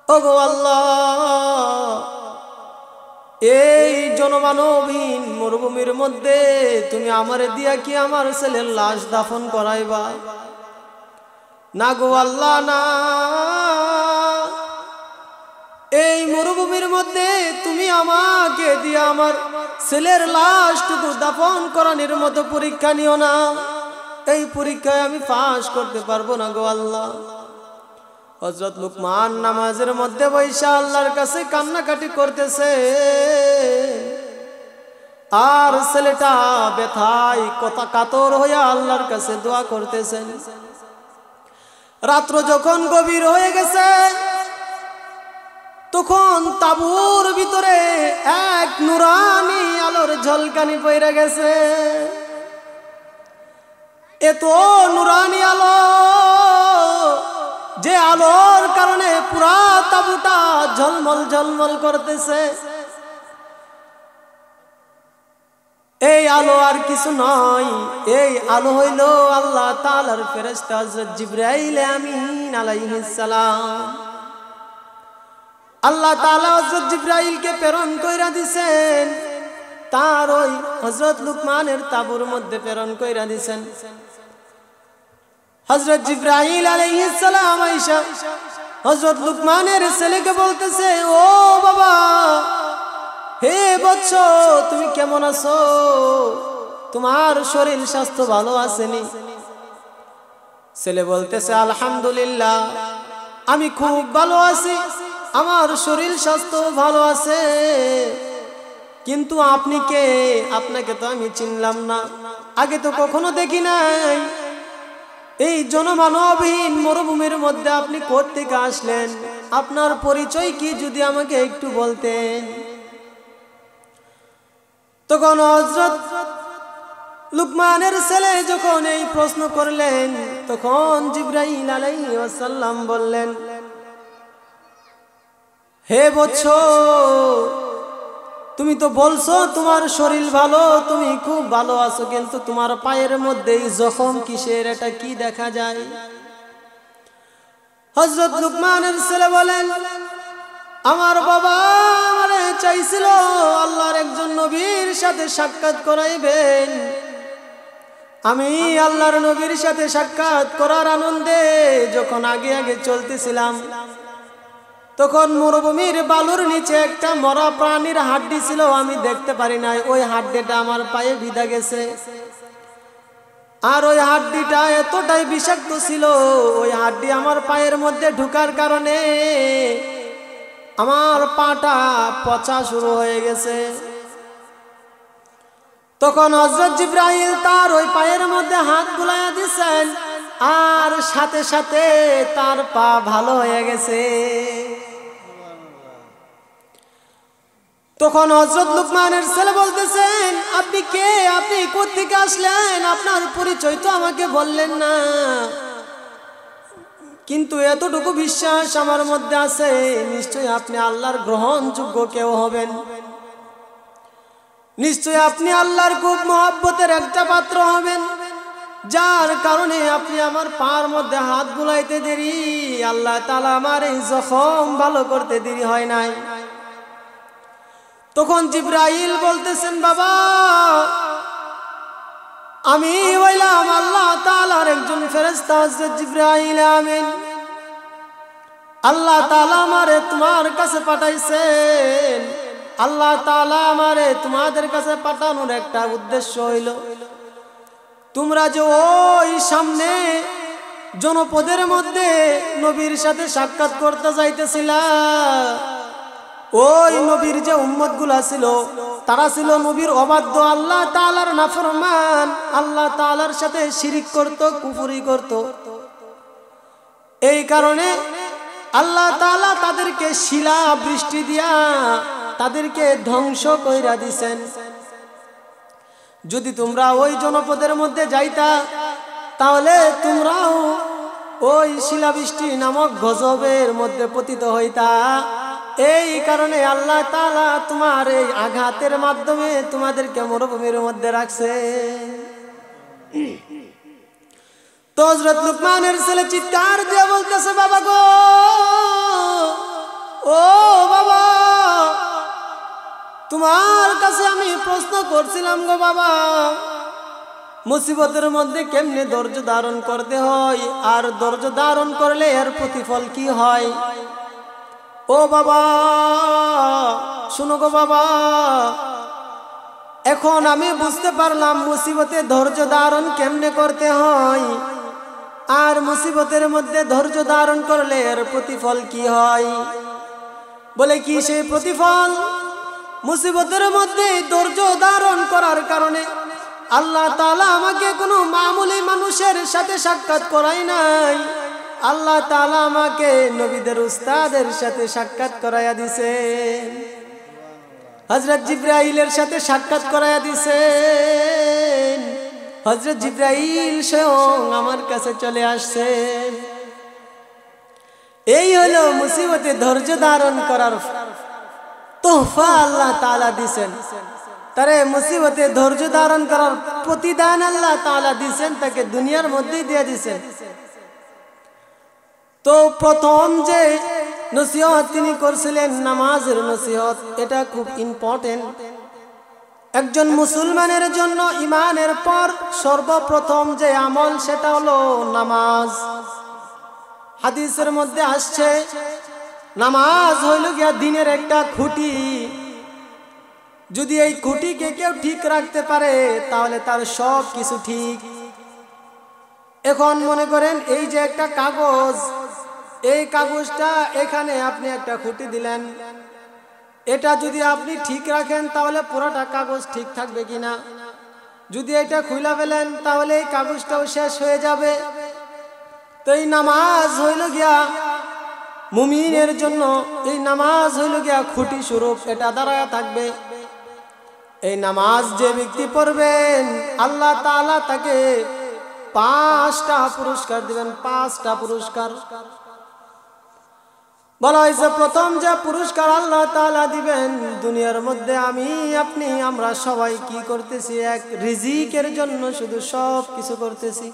ও গো আল্লাহ, এই জনমানবহীন মরুভূমির মধ্যে তুমি আমারে দিয়া কি আমার ছেলের লাশ দাফন করাইবা? না গো আল্লাহ না। এই মরুভূমির মধ্যে তুমি আমাকে দিয়া আমার ছেলের লাশটুকু দাফন করানোর মতো পরীক্ষা নিও না। এই পরীক্ষায় আমি পাস করতে পারবো না গো আল্লাহ। হযরত লুকমান নামাজের মধ্যে বৈশা আল্লাহর কাছে কান্নাকাটি করতেছে, আর ছেলেটা ব্যথায় কথা কাতর হইয়া আল্লাহর কাছে দোয়া করতেছেন। রাত্র যখন গভীর হয়ে গেছে, তখন তাঁবুর ভিতরে এক নুরানি আলোর ঝলকানি পড়ে গেছে। এত নুরানি আলো, যে আলোর কারণে পুরা তাঁবুটা ঝলমল ঝলমল করতেছে। এই আলো আর কিছু নয়, এই আলো হইল আল্লাহ তাআলার ফেরেশতা হযরত জিবরাইল আমিন আলাইহিস সালাম। আল্লাহ তাআলা হযরত জিবরাইলকে প্রেরণ কইরা দিবেন, তার ওই হযরত লুকমানের তাঁবুর মধ্যে প্রেরণ কইরা দিবেন। হযরত জিবরাইল আলাইহিস সালাম আয়েশা হযরত লুকমানের ছেলেকে বলতেছে, ও বাবা, হে বৎস, তুমি কেমন আছো? তোমার শরীর স্বাস্থ্য ভালো আছেনি? ছেলে বলতেছে, আলহামদুলিল্লাহ, আমি খুব ভালো আছি, আমার শরীর স্বাস্থ্য ভালো আছে। কিন্তু আপনি কে? আপনাকে তো আমি চিনলাম না, আগে তো কখনো দেখি নাই। এই জনমানবহীন মরুভূমির মধ্যে আপনি কোথা থেকে আসলেন? আপনার পরিচয় কি যদি আমাকে একটু বলতেন। তখন হযরত লুকমানের ছেলে যখন এই প্রশ্ন করলেন, তখন জিবরাইল আলাইহিস সালাম বললেন, হে বৎস, তুমি তো বলছো তোমার শরীর ভালো, তুমি খুব ভালো আছো, কিন্তু তোমার পায়ের মধ্যে জখম কিসের? এটা কি দেখা যায়? হযরত লুকমানের ছেলে বলেন, আমার বাবা আমারে চাইছিল আল্লাহর একজন নবীর সাথে সাক্ষাৎ করাইবেন। আমি আল্লাহর নবীর সাথে সাক্ষাৎ করার আনন্দে যখন আগে আগে চলতেছিলাম, তখন মরুভূমির বালুর নিচে একটা মরা প্রাণীর হাড্ডি ছিল, আমি দেখতে পারি নাই। ওই হাড্ডিটা আমার পায়ে বিঁধা গেছে, আর ওই হাড্ডিটা এতটাই বিষাক্ত ছিল, ওই হাড্ডি আমার পায়ের মধ্যে ঢুকার কারণে আমার পাটা পচা শুরু হয়ে গেছে। তখন হযরত জিবরাইল তার ওই পায়ের মধ্যে হাত বুলাইয়া দিয়েছেন, আর সাথে সাথে তার পা ভালো হয়ে গেছে। তখন হযরত লুকমানের ছেলে বলতেছেন, আপনি কে? আপনি কোথা থেকে আসলেন? আপনার পরিচয় তো আমাকে বললেন না। কিন্তু এতটুকু বিশ্বাস আমার মধ্যে আছে, নিশ্চয়ই আপনি আল্লাহর গ্রহণযোগ্য কেউ হবেন। নিশ্চয়ই আপনি আল্লাহর খুব মহব্বতের একটা পাত্র হবেন, যার কারণে আপনি আমার পার মধ্যে হাত বুলাইতে দেরি, আল্লাহ তাআলা আমার এই জখম ভালো করতে দেরি হয় নাই। তখন জিবরাইল বলতেছেন, বাবা, আমি হইলাম আল্লাহ তাআলার একজন ফেরেশতা হযরত জিবরাইল আমিন। আল্লাহ তাআলা আমারে তোমার কাছে পাঠাইছেন। আল্লাহ তাআলা আমারে তোমাদের কাছে পাঠানোর একটা উদ্দেশ্য হইল, তোমরা যে ওই সামনে জনপদের মধ্যে নবীর সাথে সাক্ষাৎ করতে যাইতেছিলা, ওই নবীর যে উম্মতগুলা ছিল, তারা ছিল নবীর অবাধ্য, আল্লাহ তাআলার নাফরমান, আল্লাহ তাআলার সাথে শিরিক করত, কুফরি করত। এই কারণে আল্লাহ তাআলা তাদেরকে শিলা বৃষ্টি দিয়া তাদেরকে ধ্বংস কইরা দিছেন। যদি তোমরা ওই জনপদের মধ্যে যাইতা তাহলে তোমরাও ওই শিলাবৃষ্টি নামক গজবের মধ্যে পতিত হইতা। এই কারণে আল্লাহ তাআলা তোমার এই আঘাতের মাধ্যমে তোমাদেরকে মরুভূমির মধ্যে রাখছে। তো হযরত লুকমানের ছেলে চিৎকার দিয়ে বলতেছে, বাবা গো, ও বাবা, তোমার কাছে আমি প্রশ্ন করছিলাম গো বাবা, মুসিবতের মধ্যে কেমনে ধৈর্য ধারণ করতে হয়, আর ধৈর্য ধারণ করলে এর প্রতিফল কি হয়? ও বাবা শুনো গো বাবা, এখন আমি বুঝতে পারলাম মুসিবতে ধৈর্য ধারণ কেমনে করতে হয়, আর মুসিবতের মধ্যে ধৈর্য ধারণ করলে এর প্রতিফল কি হয়। বলে কি সেই প্রতিফল? মুসিবতের মধ্যে ধৈর্য ধারণ করার কারণে আল্লাহ তাআলা আমাকে কোনো মামুলি মানুষের সাথে সাক্ষাৎ করাই নাই, আল্লাহ তাআলা আমাকে নবীদের উস্তাদের সাথে সাক্ষাৎ করাইয়া দিছেন, হযরত জিবরাইলের সাথে সাক্ষাৎ করাইয়া দিছেন। হযরত জিবরাইল স্বয়ং আমার কাছে চলে আসছেন। এই হলো মুসিবতে ধৈর্য ধারণ করার তোহফা আল্লাহ তাআলা দিছেন। তারে মুসিবতে ধৈর্য ধারণ করার প্রতিদান আল্লাহ তাআলা দিছেন, তাকে দুনিয়ার মধ্যেই দিয়ে দিছেন। তো প্রথম যে নসিহত তিনি করছিলেন নামাজের নসিহত, এটা খুব ইম্পর্টেন্ট একজন মুসলমানের জন্য। ঈমানের পর সর্বপ্রথম যে আমল সেটা হলো নামাজ। হাদিসের মধ্যে আসছে নামাজ হইল গিয়া দিনের একটা খুঁটি, যদি এই খুঁটিকে কেউ ঠিক রাখতে পারে তাহলে তার সব কিছু ঠিক। এখন মনে করেন এই যে একটা কাগজ, এই কাগজটা এখানে আপনি একটা খুঁটি দিলেন, এটা যদি আপনি ঠিক রাখেন তাহলে পুরোটা কাগজ ঠিক থাকবে কিনা? যদি এটা খুলে ফেলেন তাহলে এই কাগজটাও শেষ হয়ে যাবে। তো এই নামাজ হইল গিয়া মুমিনের জন্য, এই নামাজ হইল গিয়া খুঁটি স্বরূপ, এটা দাঁড়ায় থাকবে। এই নামাজ যে ব্যক্তি পড়বেন আল্লাহ তাআলা তাকে 5টা পুরস্কার দিবেন, 5টা পুরস্কার। বলা হয়েছে প্রথম যে পুরস্কার আল্লাহ তাআলা দিবেন, দুনিয়ার মধ্যে আমি আপনি আমরা সবাই কি করতেছি? এক রিজিকের জন্য শুধু সব কিছু করতেছি।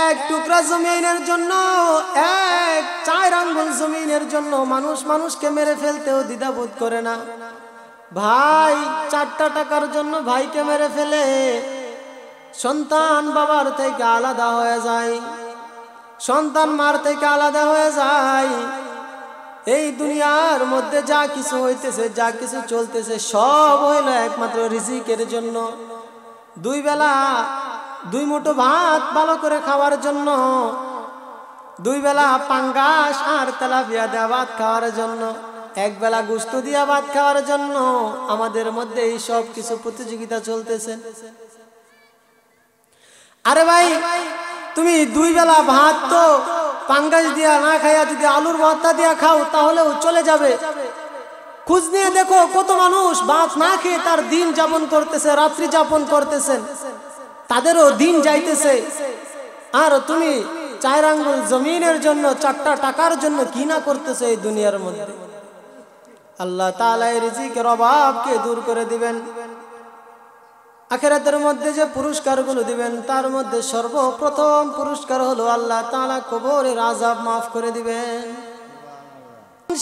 এক টুকরা জমিনের জন্য, এক 4 আঙ্গুল জমিনের জন্য মানুষ মানুষকে মেরে ফেলতেও দ্বিধাবোধ করে না। ভাই 4টা টাকার জন্য ভাইকে মেরে ফেলে, সন্তান বাবার থেকে আলাদা হয়ে যায়, সন্তান মার থেকে আলাদা হয়ে যায়। এই দুনিয়ার মধ্যে যা কিছু হইতেছে, যা কিছু চলতেছে, সব হইল একমাত্র রিজিকের জন্য। 2 বেলা 2 মুঠো ভাত ভালো করে খাওয়ার জন্য, 2 বেলা পাঙ্গাস আর তেলাপিয়া দেওয়া ভাত খাওয়ার জন্য, 1 বেলা গোশত দিয়া ভাত খাওয়ার জন্য আমাদের মধ্যে এই সব কিছু প্রতিযোগিতা চলতেছে। আরে ভাই, তুমি 2 বেলা ভাত তো পাঙ্গাস দিয়া না খাইয়া যদি আলুর ভর্তা দিয়া খাও তাহলেও চলে যাবে। খোঁজ নিয়ে দেখো কত মানুষ ভাত না খেয়ে তার দিন যাপন করতেছে, রাত্রি যাপন করতেছেন, তাদেরও দিন যাইতেছে। আর তুমি 4 আঙ্গুল জমিনের জন্য, 4টা টাকার জন্য কি না করতেছে এই দুনিয়ার মধ্যে। আল্লাহ তাআলা এই রিজিকের অভাবকে দূর করে দিবেন। আখিরাতের মধ্যে যে পুরস্কারগুলো দিবেন তার মধ্যে সর্বপ্রথম পুরস্কার হলো আল্লাহ তাআলা কবরের আযাব মাফ করে দিবেন।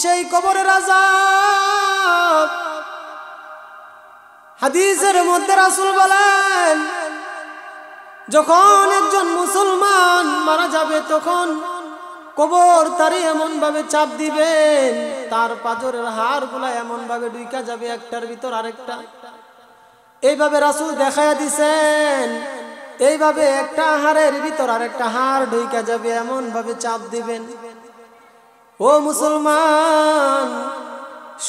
সেই কবরের আযাব হাদিসের মধ্যে রাসূল বলেন, যখন একজন মুসলমান মারা যাবে তখন কবর তারে এমন ভাবে চাপ দিবেন, তার পাঁজরের হাড়গুলা এমন ভাবে ঢুকা যাবে একটার ভিতর আরেকটা। এইভাবে রাসূল দেখায়া দিছেন, এইভাবে একটা হাড়ের ভিতর আরেকটা হাড় ঢুকা যাবে, এমন ভাবে চাপ দিবেন। ও মুসলমান,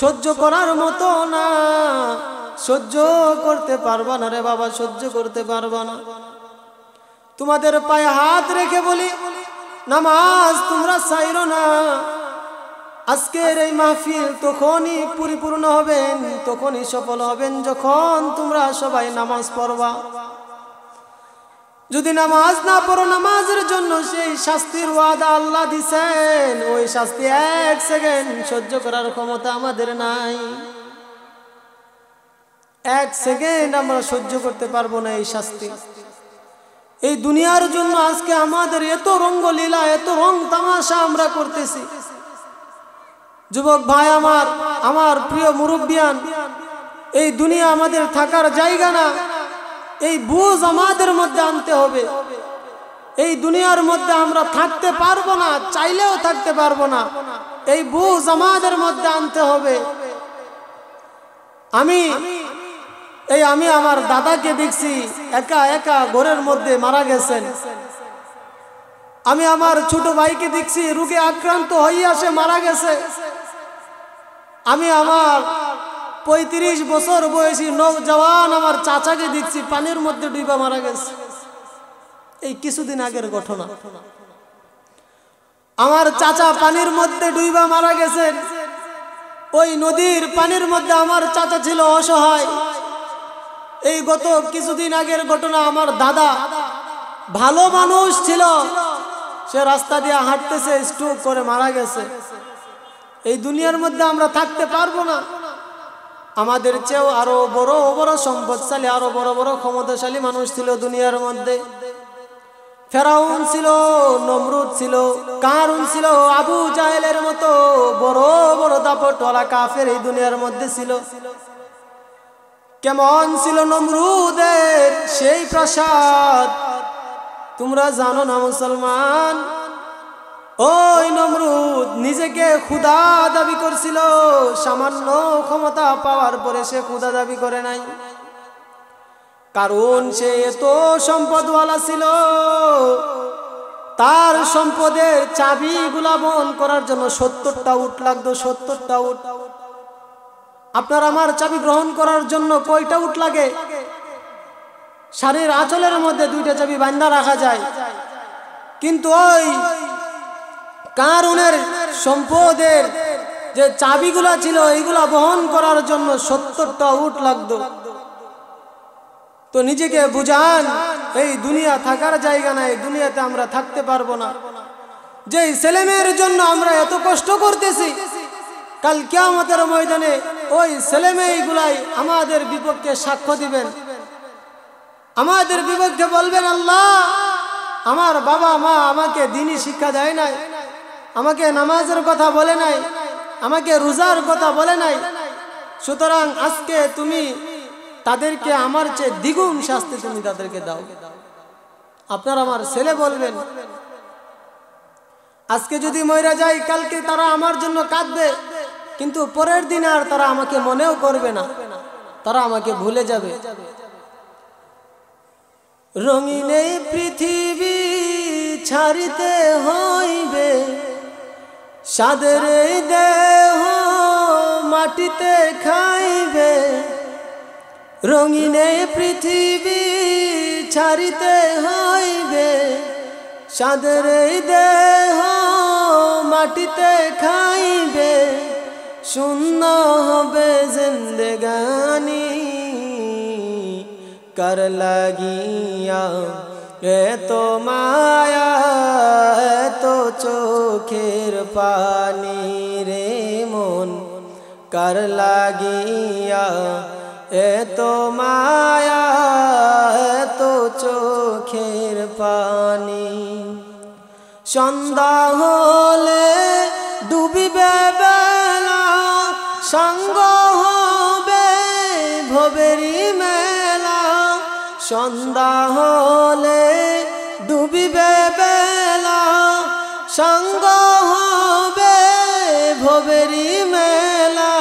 সহ্য করার মতো না, সহ্য করতে পারবা না রে বাবা, সহ্য করতে পারবা না। তোমাদের পায়ে হাত রেখে বলি, নামাজ তোমরা ছাইরো না। আজকের এই মাহফিল তখনই পরিপূর্ণ হবেন, তখনই সফল হবেন যখন তোমরা সবাই নামাজ পড়বা। যদি নামাজ না পড়ো, নামাজের জন্য সেই শাস্তির ওয়াদা আল্লাহ দিছেন, ওই শাস্তি 1 সেকেন্ড সহ্য করার ক্ষমতা আমাদের নাই। 1 সেকেন্ড আমরা সহ্য করতে পারবো না এই শাস্তি। এই দুনিয়ার জন্য আজকে আমাদের এত রঙ্গলীলা, এত রং তামাশা আমরা করতেছি। যুবক ভাই আমার প্রিয় মুরব্বিয়ান, এই দুনিয়া আমাদের থাকার জায়গা না। এই বুঝ আমাদের মধ্যে আনতে হবে। এই দুনিয়ার মধ্যে আমরা থাকতে পারবো না, চাইলেও থাকতে পারবো না। এই বুঝ আমাদের মধ্যে আনতে হবে। আমি আমার দাদাকে দেখছি একা একা ঘরের মধ্যে মারা গেছেন। আমি আমার ছোট ভাইকে দেখছি রোগে আক্রান্ত হইয়া সে মারা গেছে। আমি আমার 35 বছর বয়সী নওজওয়ান আমার চাচাকে দেখছি পানির মধ্যে ডুবা মারা গেছে। এই কিছুদিন আগের ঘটনা। আমার চাচা পানির মধ্যে ডুবা মারা গেছেন। ওই নদীর পানির মধ্যে আমার চাচা ছিল অসহায়। এই গত কিছুদিন আগের ঘটনা। আমার দাদা ভালো মানুষ ছিল, সে রাস্তা দিয়ে হাঁটতেছে, স্ট্রোক করে মারা গেছে। এই দুনিয়ার মধ্যে আমরা থাকতে পারবো না। আমাদের চেয়েও আরো বড় বড় সম্পদশালী, আরো বড় বড় ক্ষমতাশালী মানুষ ছিল দুনিয়ার মধ্যে। ফেরাউন ছিল, নমরুদ ছিল, কারুন ছিল, আবু জাহেলের মতো বড় বড় দাপটওয়ালা কাফের এই দুনিয়ার মধ্যে ছিল। কেমন ছিল নমরুদের সেই প্রাসাদ তোমরা জানো না মুসলমান? ওই নমরুদ নিজেকে খোদা দাবি করছিল। সামান্য ক্ষমতা পাওয়ার পরে সে খোদা দাবি করে নাই, কারণ সে এত সম্পদওয়ালা ছিল। তার সম্পদের চাবিগুলা বহন করার জন্য 70টা উট লাগতো, 70টা উট। আপনার আমার চাবি গ্রহণ করার জন্য কয়টা উট লাগে? শাড়ির আঁচলের মধ্যে 2টা চাবি বাঁধা রাখা যায়, কিন্তু ওই কারুনের সম্পদের যে চাবিগুলা ছিল এইগুলা বহন করার জন্য 70টা উট লাগতো। তো নিজেকে বুঝান, এই দুনিয়া থাকার জায়গা না, এই দুনিয়াতে আমরা থাকতে পারবো না। যে ছেলেমেয়ের জন্য আমরা এত কষ্ট করতেছি, কাল কিয়ামতের ময়দানে ওই ছেলেমেয়েগুলাই আমাদের বিপক্ষে সাক্ষ্য দিবেন, আমাদের বিপক্ষে বলবেন, আল্লাহ আমার বাবা মা আমাকে দ্বীনি শিক্ষা দেয় নাই, আমাকে নামাজের কথা বলে নাই, আমাকে রোজার কথা বলে নাই, সুতরাং আজকে তুমি তাদেরকে আমার চেয়ে দ্বিগুণ শাস্তি তুমি তাদেরকে দাও। আপনার আমার ছেলে বলবেন, আজকে যদি মইরা যাই কালকে তারা আমার জন্য কাঁদবে, কিন্তু পরের দিন আর তারা আমাকে মনেও করবে না, তারা আমাকে ভুলে যাবে। রঙিন এই পৃথিবী ছাড়িতে হইবে, সাদের এই দেহ মাটিতে খাইবে। রঙিন এই পৃথিবী ছাড়িতে হইবে, সাদের এই দেহ মাটিতে খাইবে। শূন্য হবে জিন্দেগানি, কার লাগিয়া এত মায়া, এত চোখের পানি রে মন, কার লাগিয়া এত মায়া, এত চোখের পানি। সন্ধ্যা হলে ডুবিবে বেলা, সঙ্গ হবে ভবেরি মেলা। সন্ধ্যা হলে ডুবিবে বেলা, সঙ্গ হবে ভবেরি মেলা।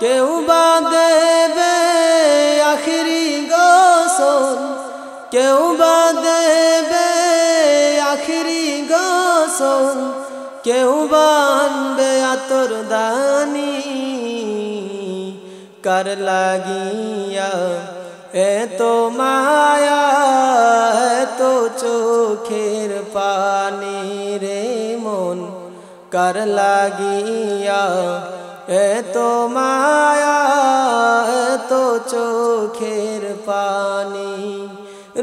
কেউ বা দেবে আখিরি গোসল, কেউ বা দেবে আখিরি গোসল, কেউ বা আনবে আতর দানি। কার লাগিয়া এত মায়া, এত চোখের পানি কার লাগিয়া এত মায়া এত চোখের পানি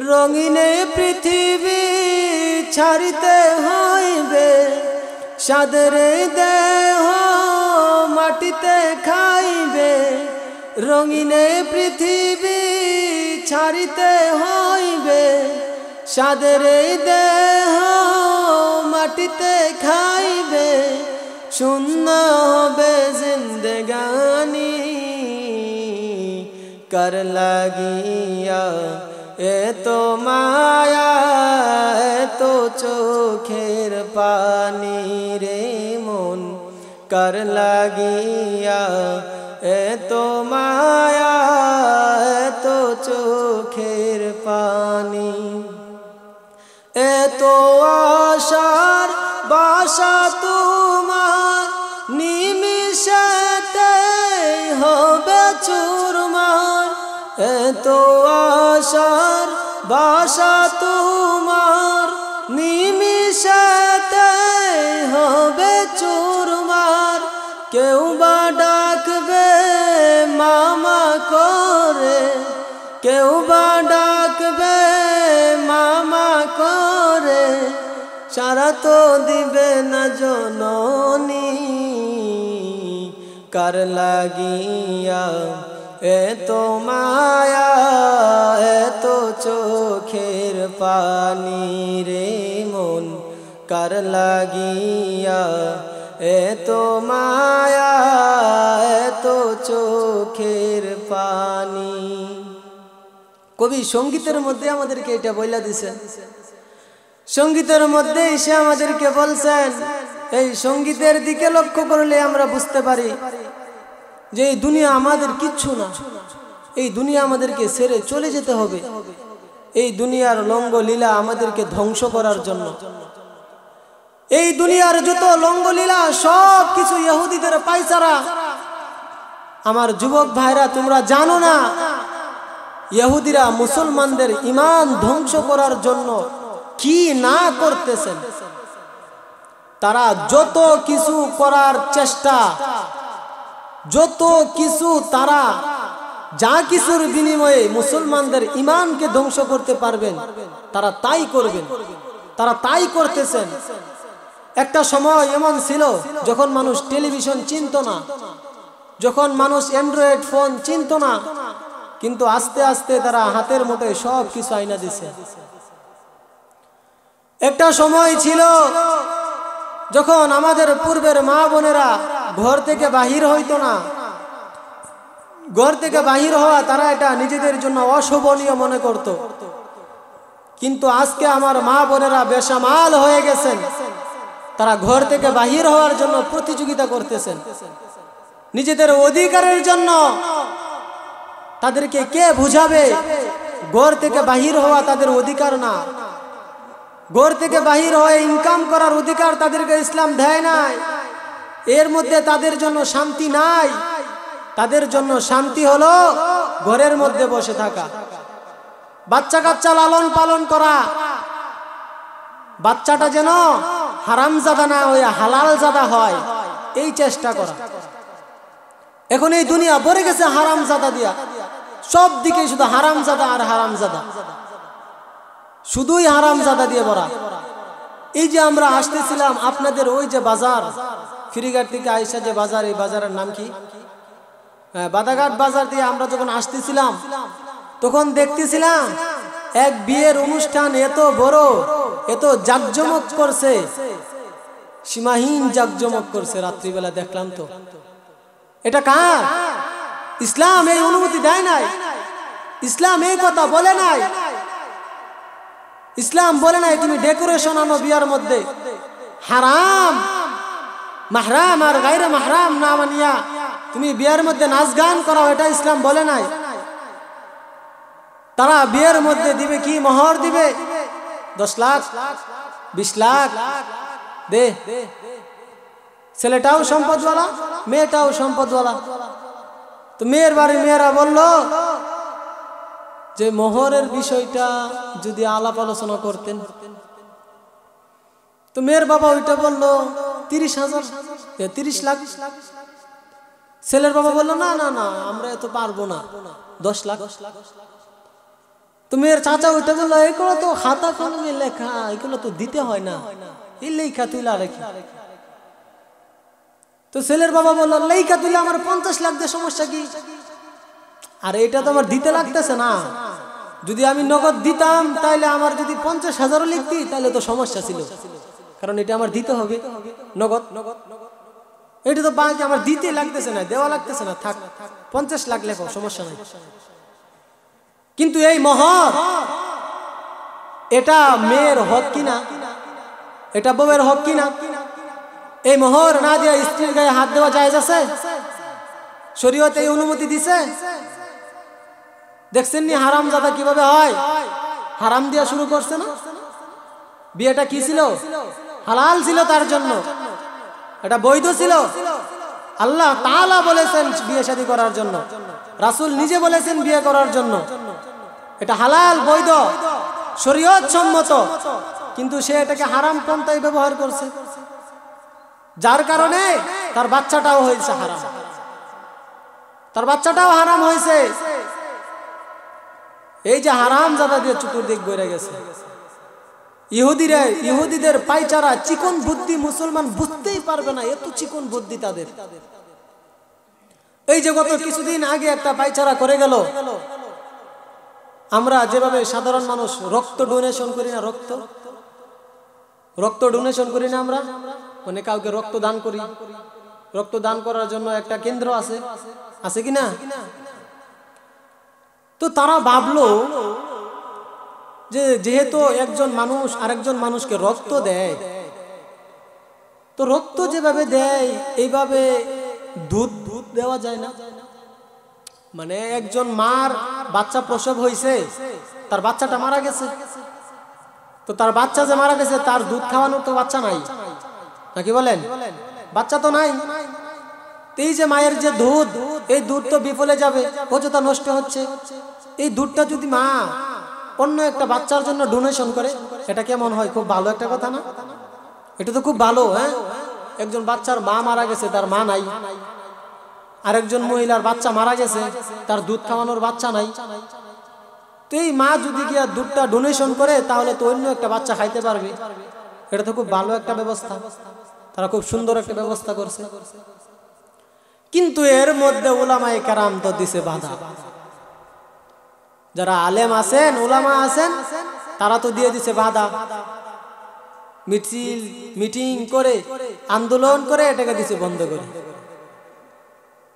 রঙিনে পৃথিবী ছাড়িতে হইবে সাদের দেহ মাটিতে খাইবে রঙিনে পৃথিবী ছাড়িতে হইবে সাদের দেহ মাটিতে খাইবে শূন্য হবে জিন্দেগানি কার লাগিয়া এত মায়া এত চোখের পানি রে মন কার লাগিয়া এত মায়া এত চোখের পানি এত আশার বাসা তোমার নিমিষেতে হবে চুরমার এত আশার বাসা তোমার নিমিষেতে হবে চুরমার কেউ বা ডাকবে মামা করে কেউ বা ডাকবে মামা করে সারা তো দিবে না জননী কার লাগিয়া এত মায়া এত চোখের পানি রে মন কার লাগিয়া এত মায়া এত চোখের পানি কবি সঙ্গীতের মধ্যে আমাদেরকে এটা বইলা দিছেন সঙ্গীতের মধ্যে এসে আমাদেরকে বলছেন এই সঙ্গীতের দিকে লক্ষ্য করলে আমরা বুঝতে পারি যে এই দুনিয়া আমাদের কিচ্ছু না এই দুনিয়া আমাদেরকে ছেড়ে চলে যেতে হবে এই দুনিয়ার লঙ্গ লীলা আমাদেরকে ধ্বংস করার জন্য এই দুনিয়ার যত লঙ্গ লীলা সব কিছু ইহুদিদের পায়চারা আমার যুবক ভাইরা তোমরা জানো না ইহুদিরা মুসলমানদের ঈমান ধ্বংস করার জন্য কি না করতেছেন তারা যত কিছু করার চেষ্টা যত কিছু তারা যা কিছুর বিনিময়ে মুসলমানদের ঈমানকে ধ্বংস করতে পারবেন তারা তাই করবেন তারা তাই করতেছেন একটা সময় এমন ছিল যখন মানুষ টেলিভিশন চিনত না যখন মানুষ অ্যান্ড্রয়েড ফোন চিনত না কিন্তু আস্তে আস্তে তারা হাতের মুঠোয় সব কিছু আইনা দিছে একটা সময় ছিল যখন আমাদের পূর্বের মা বোনেরা ঘর থেকে বাহির হইতো না ঘর থেকে বাহির হওয়া তারা এটা নিজেদের জন্য অশোভনীয় মনে করত কিন্তু আজকে আমার মা বোনেরা বেসামাল হয়ে গেছেন তারা ঘর থেকে বাহির হওয়ার জন্য প্রতিযোগিতা করতেছেন নিজেদের অধিকারের জন্য তাদেরকে কে বুঝাবে ঘর থেকে বাহির হওয়া তাদের অধিকার না ঘর থেকে বাহির হয়ে ইনকাম করার অধিকার তাদেরকে ইসলাম দেয় নাই এর মধ্যে তাদের জন্য শান্তি নাই তাদের জন্য শান্তি হলো ঘরের মধ্যে বসে থাকা বাচ্চা কাচ্চা লালন পালন করা বাচ্চাটা যেন হারামজাদা না হয়ে হালালজাদা হয় এই চেষ্টা করা এখন এই দুনিয়া ভরে গেছে হারামজাদা দিয়া সব দিকে শুধু হারামজাদা আর হারামজাদা শুধুই হারামজাদা দিয়ে ভরা এই যে আমরা আসতেছিলাম আপনাদের ওই যে বাজার ফিরিঘাট থেকে আইসা যে বাজার এই বাজারের নাম কি বাদাঘাট বাজার দিয়ে আমরা যখন আসতেছিলাম তখন দেখতেছিলাম এক বিয়ের অনুষ্ঠান এত বড় এত জাকজমক করছে সীমাহীন জাকজমক করছে রাত্রিবেলা দেখলাম তো এটা কার ইসলাম এই অনুমতি দেয় নাই ইসলাম এই কথা বলে নাই ইসলাম বলে নাই তুমি ডেকোরেশন আনো বিয়ার মধ্যে হারাম মাহরাম আর গায়রে মাহরাম না মানিয়া তুমি বিয়ের মধ্যে নাচ গান করাও এটা ইসলাম বলে নাই তারা বিয়ের মধ্যে দিবে কি মোহর দিবে 10 লাখ 20 লাখ দে ছেলেটাও সম্পদওয়ালা মেয়েটাও সম্পদওয়ালা তো মেয়ের বাড়ির মেয়েরা বলল যে মোহরের বিষয়টা যদি আলাপ আলোচনা করতেন তো মেয়ের বাবা ওইটা বলল 30,000, 30 লাখ। ছেলের বাবা বললো না না না, আমরা এত পারবো না, 10 লাখ। তুমি এর চাচা ওইটা বললো এগুলো তো খাতা কলমে লেখা, এগুলো তো দিতে হয় না, এই লেখা তুইলা রেখে। তো ছেলের বাবা বললো লেখা তুইলে আমার 50 লাখ দিয়ে সমস্যা কি? আর এটা তো আমার দিতে লাগতেছে না, যদি আমি নগদ দিতাম তাহলে আমার যদি 50,000ও লিখতি তাহলে তো সমস্যা ছিল, কারণ এটা আমার দিতে হবে নগদ। এটা তো বাকি আমার দিতে লাগতেছে না, দেওয়া লাগতেছে না, থাক 50 লাখ লেখো, সমস্যা নাই। কিন্তু এই মোহর, এটা মেয়ের হক কিনা, এটা বউয়ের হক কিনা? এই মোহর না দিয়ে স্ত্রীর গায়ে হাত দেওয়া জায়েজ আছে? শরীয়তে এই অনুমতি দিছে? দেখছেন নি হারামজাদা কিভাবে হয়, হারাম দিয়া শুরু করছে না? বিয়েটা কি ছিল? হালাল ছিল তার জন্য, এটা বৈধ ছিল। আল্লাহ তাআলা বলেছেন বিয়ে শাদী করার জন্য, রাসূল নিজে বলেছেন বিয়ে করার জন্য, এটা হালাল বৈধ শরীয়ত সম্মত, কিন্তু সে এটাকে হারাম পন্থায় ব্যবহার করছে, যার কারণে তার বাচ্চাটাও হয়েছে হারাম, তার বাচ্চাটাও হারাম হয়েছে। এই যে হারামজাদা দিয়ে চতুর্দিক ঘুরে গেছে। ইহুদিদের পাইচারা চিকন বুদ্ধি, মুসলমান বুঝতেই পারবে না, এত চিকন বুদ্ধি তাদের। এই যে গত কিছুদিন আগে একটা পাইচারা করে গেল, আমরা যেভাবে সাধারণ মানুষ রক্ত ডোনেশন করি না, রক্ত ডোনেশন করি না আমরা, মানে কাউকে রক্ত দান করি, রক্ত দান করার জন্য একটা কেন্দ্র আছে, আছে কি না? তো তারা ভাবলো যে যেহেতু একজন মানুষ আরেকজন মানুষকে রক্ত দেয়, তো রক্ত যেভাবে দেয় এইভাবে দুধ দেওয়া যায় না? মানে একজন মার বাচ্চা প্রসব হয়েছে, তার বাচ্চাটা মারা গেছে, তো তার বাচ্চা যে মারা গেছে তার দুধ খাওয়ানোর তো বাচ্চা নাই, নাকি বলেন? বাচ্চা তো নাই। এই যে মায়ের যে দুধ, এই দুধ তো বিফলে যাবে, অযথা নষ্ট হচ্ছে। এই দুধটা যদি মা অন্য একটা বাচ্চার জন্য ডোনেশন করে, এটা কেমন হয়? খুব ভালো একটা কথা না? এটা তো খুব ভালো। হ্যাঁ, একজন বাচ্চার মা মারা গেছে, তার মা নাই, আরেকজন মহিলার বাচ্চা মারা গেছে, তার দুধ খাওয়ানোর বাচ্চা নাই, তো এই মা যদি গিয়া দুধটা ডোনেশন করে তাহলে তো অন্য একটা বাচ্চা খাইতে পারবে। এটা তো খুব ভালো একটা ব্যবস্থা, তারা খুব সুন্দর একটা ব্যবস্থা করছে। কিন্তু এর মধ্যে উলামায়ে কেরাম তো দিছে বাধা। যারা আলেম আছেন, উলামা আছেন, তারা তো দিয়ে দিছে বাধা, মিটিং করে আন্দোলন করে এটাকে দিছে বন্ধ করে।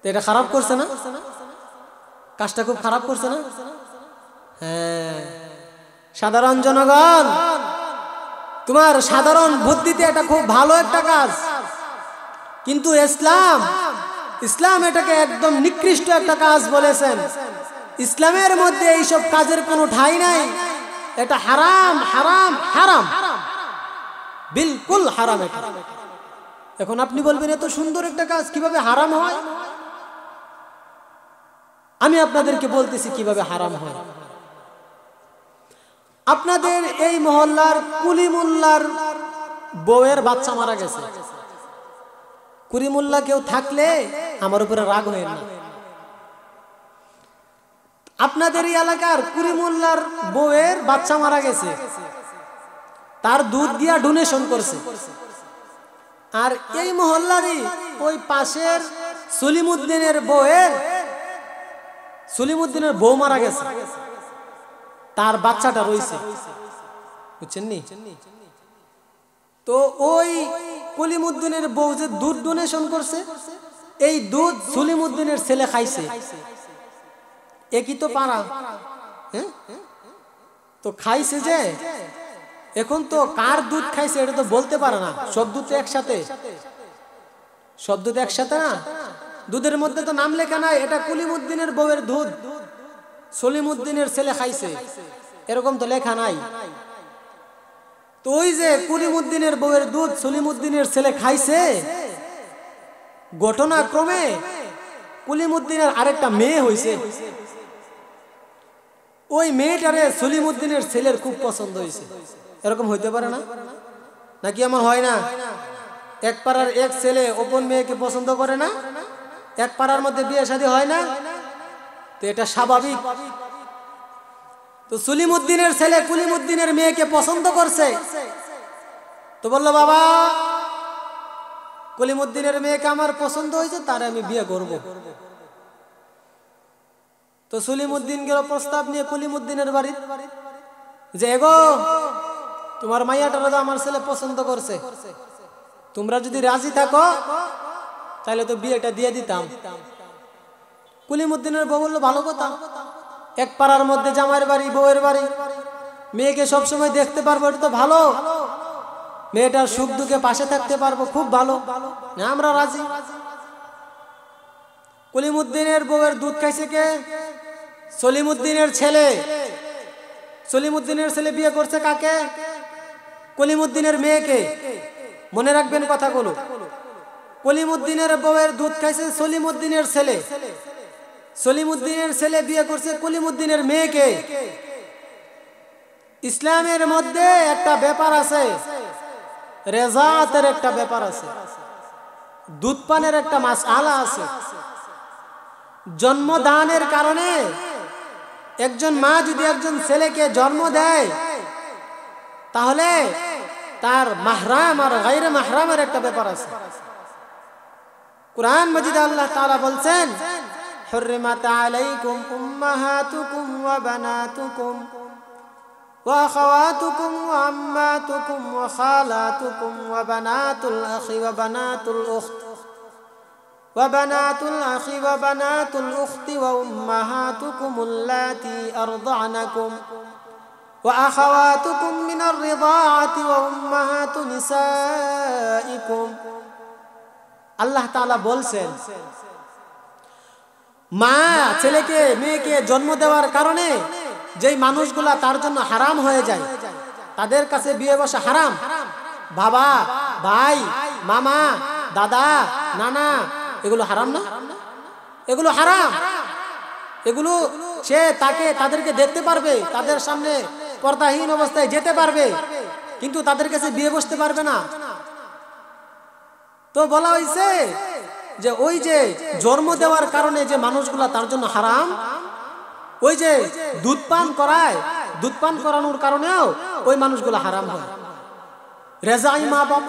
তো এটা খারাপ করছে না? কাজটা খুব খারাপ করছে না? হ্যাঁ, সাধারণ জনগণ, তোমার সাধারণ বুদ্ধিতে এটা খুব ভালো একটা কাজ, কিন্তু ইসলাম এটাকে একদম নিকৃষ্ট একটা কাজ বলেছেন। ইসলামের মধ্যে এইসব কাজের কোনো ঠাঁই নাই, এটা হারাম হারাম হারাম, বিলকুল হারাম এটা। এখন আপনি বলবেন এত সুন্দর একটা কাজ কিভাবে হারাম হয়? আমি আপনাদেরকে বলতেছি কিভাবে হারাম হয়। আপনাদের এই মহল্লার কুলিমুল্লার বউয়ের বাচ্চা মারা গেছে, কুলিমুল্লা কেউ থাকলে আমার উপরে রাগ হয় না। আপনাদের এই এলাকার কুলিমুল্লার বউয়ের বাচ্চা মারা গেছে, তার দুধ দিয়া ডোনেশন করছে, আর এই মহল্লারই ওই পাশের সলিমুদ্দিনের বউ মারা গেছে, তার বাচ্চাটা রয়েছে, বুঝছেন নি? তো ওই কলিমুদ্দিনের বউ যে দুধ ডোনেশন করছে, এই দুধ সলিমুদ্দিনের ছেলে খাইছে, একই তো পাড়া। হ্যাঁ, তো খাইছে যে, এখন তো কার দুধ খাইছে এটা তো বলতে পারে না, সব দুধ তো একসাথে, সব দুধ একসাথে না, দুধের মধ্যে তো নাম লেখা নাই এটা কলিমুদ্দিনের বউয়ের দুধ, সলিমুদ্দিনের ছেলে খাইছে, এরকম তো লেখা নাই। তো ওই যে কলিমুদ্দিনের বউয়ের দুধ সলিমুদ্দিনের ছেলে খাইছে, ঘটনাক্রমে কলিমুদ্দিনের আরেকটা মেয়ে হয়েছে, ওই মেয়েটারে সলিমুদ্দিনের ছেলের খুব পছন্দ হয়েছে। এরকম হইতে পারে না? নাকি এমন হয় না? এক পাড়ার এক ছেলে অপর মেয়েকে পছন্দ করে না, এক পাড়ার মধ্যে বিয়ে শাদী হয় না, তো এটা স্বাভাবিক। তো সলিমউদ্দিনের ছেলে কলিমউদ্দিনের মেয়েকে পছন্দ করছে, তো বললো বাবা কলিমউদ্দিনের মেয়েকে আমার পছন্দ হয়েছে, তারে আমি বিয়ে করব। তো সলিমউদ্দিন গেল প্রস্তাব নিয়ে কলিমউদ্দিনের বাড়ি, যে এগো তোমার মাইয়াটার আমার ছেলে পছন্দ করছে, তোমরা যদি রাজি থাকো তাহলে তো বিয়েটা দিয়ে দিতাম। কলিমউদ্দিনের বউ বললো ভালো কথা, এক পাড়ার মধ্যে জামাইয়ের বাড়ি বউয়ের বাড়ি, মেয়েকে সবসময় দেখতে পারবো, এটা তো ভালো, মেয়েটার সুখ দুঃখে পাশে থাকতে পারবো, খুব ভালো, আমরা রাজি। কলিমউদ্দিনের বউয়ের দুধ খাইছে কে? সলিমউদ্দিনের ছেলে। সলিমউদ্দিনের ছেলে বিয়ে করছে কাকে? কলিমউদ্দিনের মেয়েকে। মনে রাখবেন কথাগুলো, কলিমউদ্দিনের বউয়ের দুধ খাইছে সলিমউদ্দিনের ছেলে, সলিমউদ্দিনের ছেলে বিয়ে করছে কলিমউদ্দিনের মেয়েকে। ইসলামের মধ্যে একটা ব্যাপার আছে, রেজাতের একটা ব্যাপার আছে, দুধ পানের একটা মাসআলা আছে। জন্মদানের কারণে একজন মা যদি একজন ছেলেকে জন্ম দেয়, তাহলে তার মাহরাম আর গায়রে মাহরামের একটা ব্যাপার আছে। কুরআন মাজিদে আল্লাহ তাআলা বলছেন, হুররিমাত আলাইকুম উম্মাহাতুকুম ওয়া বানাতুকুম ওয়া আখাওয়াতুকুম ওয়া আম্মাতুকুম ওয়া খালাতুকুম ওয়া বানাতুল আখি ওয়া বানাতুল উখত ওয়া বানাতুল আখি ওয়া বানাতুল উখতি ওয়া উম্মাহাতুকুম আল্লাতী আরদা'নাকুম ওয়া আখাওয়াতুকুম মিনার রিদাআতি ওয়া উম্মাহাতু নিসাইকুম। আল্লাহ তাআলা বলছেন, মা ছেলেকে মেয়েকে জন্ম দেওয়ার কারণে যেই মানুষগুলা তার জন্য হারাম হয়ে যায়, তাদের কাছে বিয়ে বসা হারাম। বাবা, ভাই, মামা, দাদা, নানা, এগুলো হারাম না? এগুলো হারাম। এগুলো সে তাদেরকে দেখতে পারবে, তাদের সামনে পর্দাহীন অবস্থায় যেতে পারবে, কিন্তু তাদের কাছে বিয়ে বসতে পারবে না। তো বলা হয়েছে যে ওই যে জন্ম দেওয়ার কারণে যে মানুষগুলা তার জন্য হারাম, ওই যে দুধ পান করায়, দুধ পান করানোর কারণেও ওই মানুষগুলা হারাম হয়। রেজাই মা বাপ,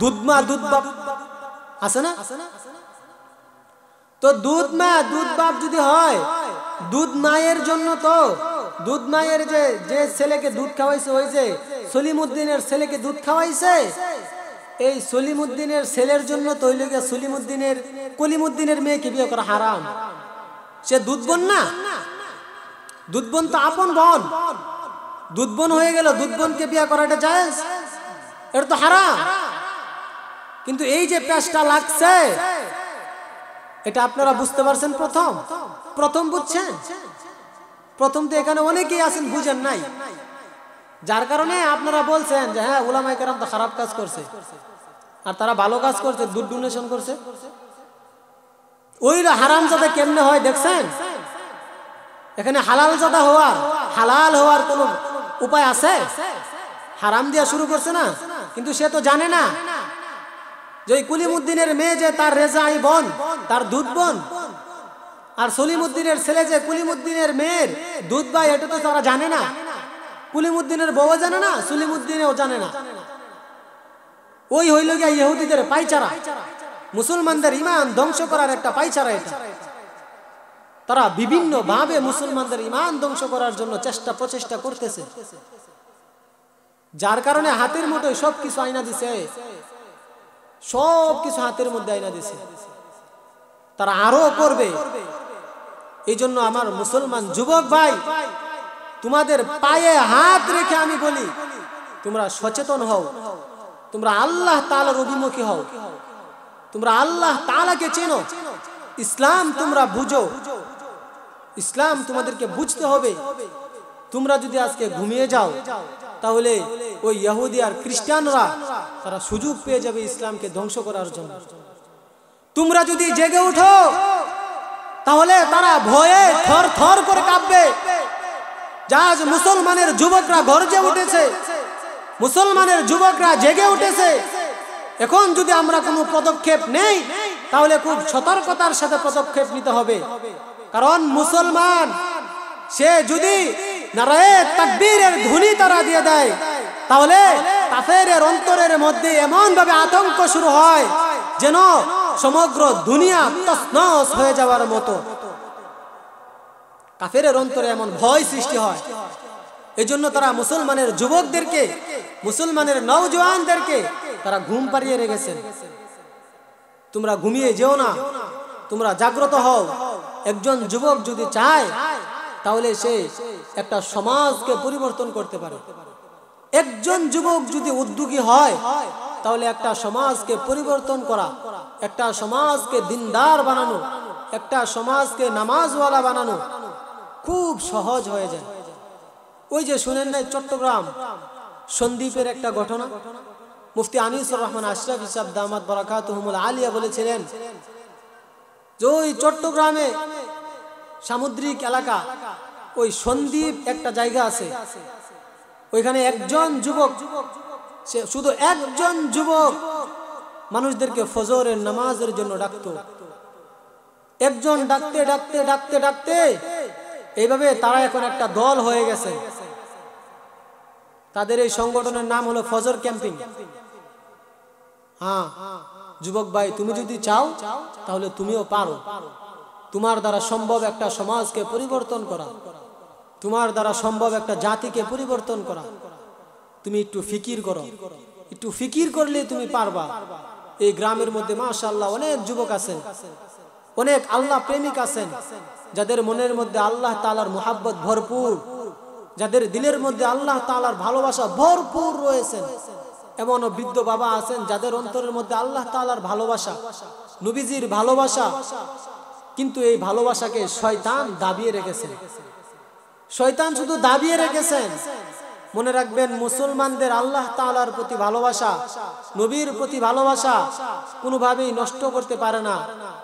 দুধ মা দুধ বাপ আছে না? তো দুধ মা দুধ বাপ যদি হয়, দুধ মায়ের জন্য, তো দুধ মায়ের যে ছেলেকে দুধ খাওয়াইছে, ওই যে সলিমউদ্দিনের ছেলেকে দুধ খাওয়াইছে, এই সলিমউদ্দিনের ছেলের জন্য তৈল গিয়ে সলিমউদ্দিনের কলিমউদ্দিনের মেয়েকে বিয়ে করা হারাম। সে দুধ বোন না, দুধ বোন তো আপন বোন, দুধ বোন হয়ে গেল, দুধ বোনকে বিয়ে করাটা জায়েজ? এটা তো হারাম। কিন্তু এই যে পেশটা লাগছে, এটা আপনারা বুঝতে পারছেন? প্রথম বুঝছেন? প্রথম তো এখানে অনেকেই আছেন বুঝেন নাই, যার কারণে আপনারা বলছেন যে হ্যাঁ উলামায়ে কেরাম তো খারাপ কাজ করছে, আর তারা ভালো কাজ করছে, দুধ ডোনেশন করছে। ওই হারামজাদা কেমনে হয় দেখছেন? এখানে হালালজাদা হওয়ার, হালাল হওয়ার কোন উপায় আছে? হারাম দিয়া শুরু করছে না, কিন্তু সে তো জানে না যে কলিমউদ্দিনের মেয়ে যে তার রেজাই বোন, তার দুধ বোন, আর সলিমউদ্দিনের ছেলে যে কলিমউদ্দিনের মেয়ের দুধ ভাই, এটা তো তারা জানে না। কলিমউদ্দিনের বউ জানে না, সলিমউদ্দিনও জানে না। ওই হইল গিয়া ইহুদিদের পাইচারা, মুসলমানদের ঈমান ধ্বংস করার একটা পাইচারা এটা। তারা বিভিন্ন ভাবে মুসলমানদের ঈমান ধ্বংস করার জন্য প্রচেষ্টা করতেছে, যার কারণে হাতের মুঠোয় সবকিছু আইনা দিছে, সবকিছু হাতের মধ্যে আইনা দিছে। তারা আরো করবে। এই জন্য আমার মুসলমান যুবক ভাই, তোমাদের পায়ে হাত রেখে আমি বলি, তোমরা সচেতন হও, তোমরা আল্লাহ তাআলার অভিমুখী হও, তোমরা আল্লাহ তাআলাকে চেনো, ইসলাম তোমরা বুঝো, ইসলাম তোমাদেরকে বুঝতে হবে। তোমরা যদি আজকে ঘুমিয়ে যাও, তাহলে ওই ইহুদি আর খ্রিস্টানরা তারা সুযোগ পেয়ে যাবে ইসলামকে ধ্বংস করার জন্য। তোমরা যদি জেগে উঠো, তাহলে তারা ভয়ে থরথর করে কাঁপবে। আজ মুসলমানের যুবকরা গর্জে উঠেছে, মুসলমানের যুবকরা জেগে উঠেছে। এখন যদি আমরা কোনো পদক্ষেপ নেই তাহলে খুব সতর্কতার সাথে পদক্ষেপ নিতে হবে। কারণ মুসলমান সে যদি নারায়ে তাকবীরের ধ্বনি তারা দিয়ে দেয় তাহলে কাফেরের অন্তরের মধ্যে এমন ভাবে আতঙ্ক শুরু হয় যেন সমগ্র দুনিয়া তছনছ হয়ে যাওয়ার মতো। কাফেরের অন্তরে এমন ভয় সৃষ্টি হয়। এজন্য তারা মুসলমানের যুবকদেরকে, মুসলমানের নওজওয়ানদেরকে তারা ঘুম পাড়িয়ে রেখেছেন। তোমরা ঘুমিয়ে যেও না, তোমরা জাগ্রত হও। একজন যুবক যদি চায় তাহলে সে একটা সমাজকে পরিবর্তন করতে পারে। একজন যুবক যদি উদ্যোগী হয় তাহলে একটা সমাজকে পরিবর্তন করা, একটা সমাজকে দিনদার বানানো, একটা সমাজকে নামাজওয়ালা বানানো খুব সহজ হয়ে যায়। ওই যে শুনেন নাই চট্টগ্রাম সন্দ্বীপের একটা ঘটনা, মুফতি আনিসুর রহমান আশরাফি সাহেব দামাত বারাকাতুহুমুল আলিয়া বলেছিলেন যে ওই চট্টগ্রামে সামুদ্রিক এলাকা, ওই সন্দ্বীপ একটা জায়গা আছে, ওইখানে একজন যুবক, সে শুধু একজন যুবক মানুষদেরকে ফজরের নামাজের জন্য ডাকতো। একজন ডাকতে ডাকতে ডাকতে ডাকতে এইভাবে তারা এখন একটা দল হয়ে গেছে। তাদের এই সংগঠনের নাম হলো ফজর ক্যাম্পিং। হ্যাঁ যুবক ভাই, তুমি যদি চাও তাহলে তুমিও পারো। তোমার দ্বারা সম্ভব একটা সমাজকে পরিবর্তন করা, তোমার দ্বারা সম্ভব একটা জাতিকে পরিবর্তন করা। তুমি একটু ফিকির করো, একটু ফিকির করলে তুমি পারবা। এই গ্রামের মধ্যে মাশাআল্লাহ অনেক যুবক আছেন, অনেক আল্লাহ প্রেমিক আছেন, যাদের মনের মধ্যে আল্লাহ তাআলার মুহাব্বত ভরপুর, যাদের দিলের মধ্যে আল্লাহ তাআলার ভালোবাসা ভরপুর রয়েছেন। এমন বৃদ্ধ বাবা আছেন যাদের অন্তরের মধ্যে আল্লাহ তাআলার ভালোবাসা, নবীজির ভালোবাসা, কিন্তু এই ভালোবাসাকে শয়তান দাবিয়ে রেখেছেন। শয়তান শুধু দাবিয়ে রেখেছেন। মনে রাখবেন, মুসলমানদের আল্লাহ তাআলার প্রতি ভালোবাসা, নবীর প্রতি ভালোবাসা কোনোভাবেই নষ্ট করতে পারে না।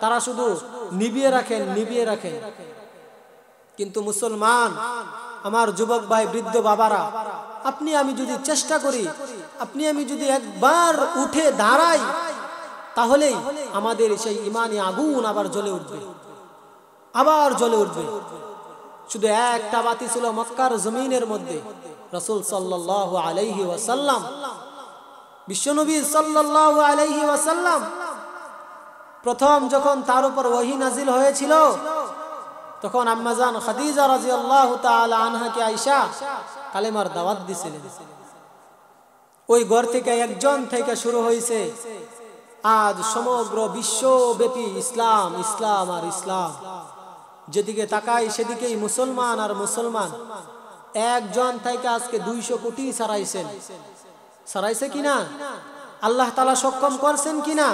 তারা শুধু নিভিয়ে রাখেন, নিভিয়ে রাখেন। কিন্তু মুসলমান, আমার যুবক ভাই, বৃদ্ধ বাবারা, আপনি আমি যদি চেষ্টা করি, আপনি আমি যদি একবার উঠে দাঁড়াই, তাহলেই আমাদের সেই ইমানি আগুন আবার জ্বলে উঠবে, আবার জ্বলে উঠবে। শুধু একটা বাতি ছিল মক্কার জমিনের মধ্যে, রাসূল সাল্লাল্লাহু আলাইহি ওয়াসাল্লাম, বিশ্বনবী সাল্লাল্লাহু আলাইহি ওয়াসাল্লাম প্রথম যখন তার উপর ওহী নাজিল হয়েছিল, তখন আম্মাজান খাদিজা রাদিয়াল্লাহু তাআলা আনহাকে আয়েশা কালেমার দাওয়াত দিয়েছিলেন। ওই ঘর থেকে একজন থেকে শুরু হয়েছে, আজ সমগ্র বিশ্বব্যাপী ইসলাম, ইসলাম আর ইসলাম। যেদিকে তাকাই সেদিকেই মুসলমান আর মুসলমান। একজন থেকে আজকে 200 কোটি ছাড়াইছেন। ছাড়াইছে কিনা? আল্লাহ তাআলা সক্ষম করছেন কিনা?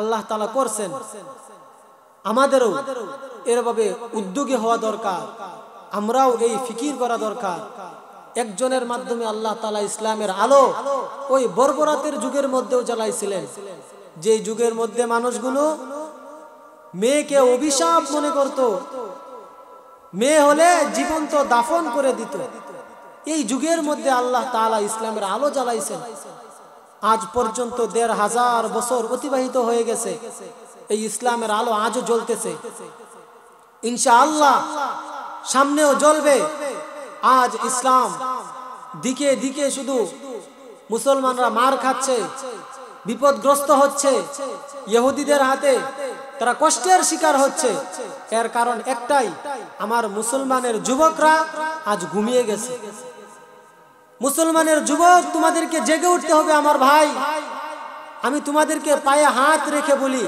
আল্লাহ তাআলা করছেন। আমাদেরও এরভাবে উদ্যোগী হওয়া দরকার। আমরাও এই ফিকির করা দরকার। একজনের মাধ্যমে আল্লাহ তাআলা ইসলামের আলো ওই বর্বরাতের যুগের মধ্যেও জ্বালাইছিলেন, যে যুগের মধ্যে মানুষগুলো মেয়েকে অভিশাপ মনে করত, মেয়ে হলে জীবন্ত দাফন করে দিত। এই যুগের মধ্যে আল্লাহ তাআলা ইসলামের আলো জ্বালাইছেন। আজ পর্যন্ত 1500 বছর অতিবাহিত হয়ে গেছে, এই ইসলামের আলো আজও জ্বলতেছে। ইনশাআল্লাহ সামনেও জ্বলবে। আজ ইসলাম দিকে দিকে শুধু মুসলমানরা মার খাচ্ছে, বিপদগ্রস্ত হচ্ছে ইহুদিদের হাতে, তারা কষ্টের শিকার হচ্ছে। এর কারণ একটাই, আমার মুসলমানের যুবকরা আজ ঘুমিয়ে গেছে। মুসলমানের যুবক, তোমাদেরকে জেগে উঠতে হবে আমার ভাই। আমি তোমাদেরকে পায়ে হাত রেখে বলি,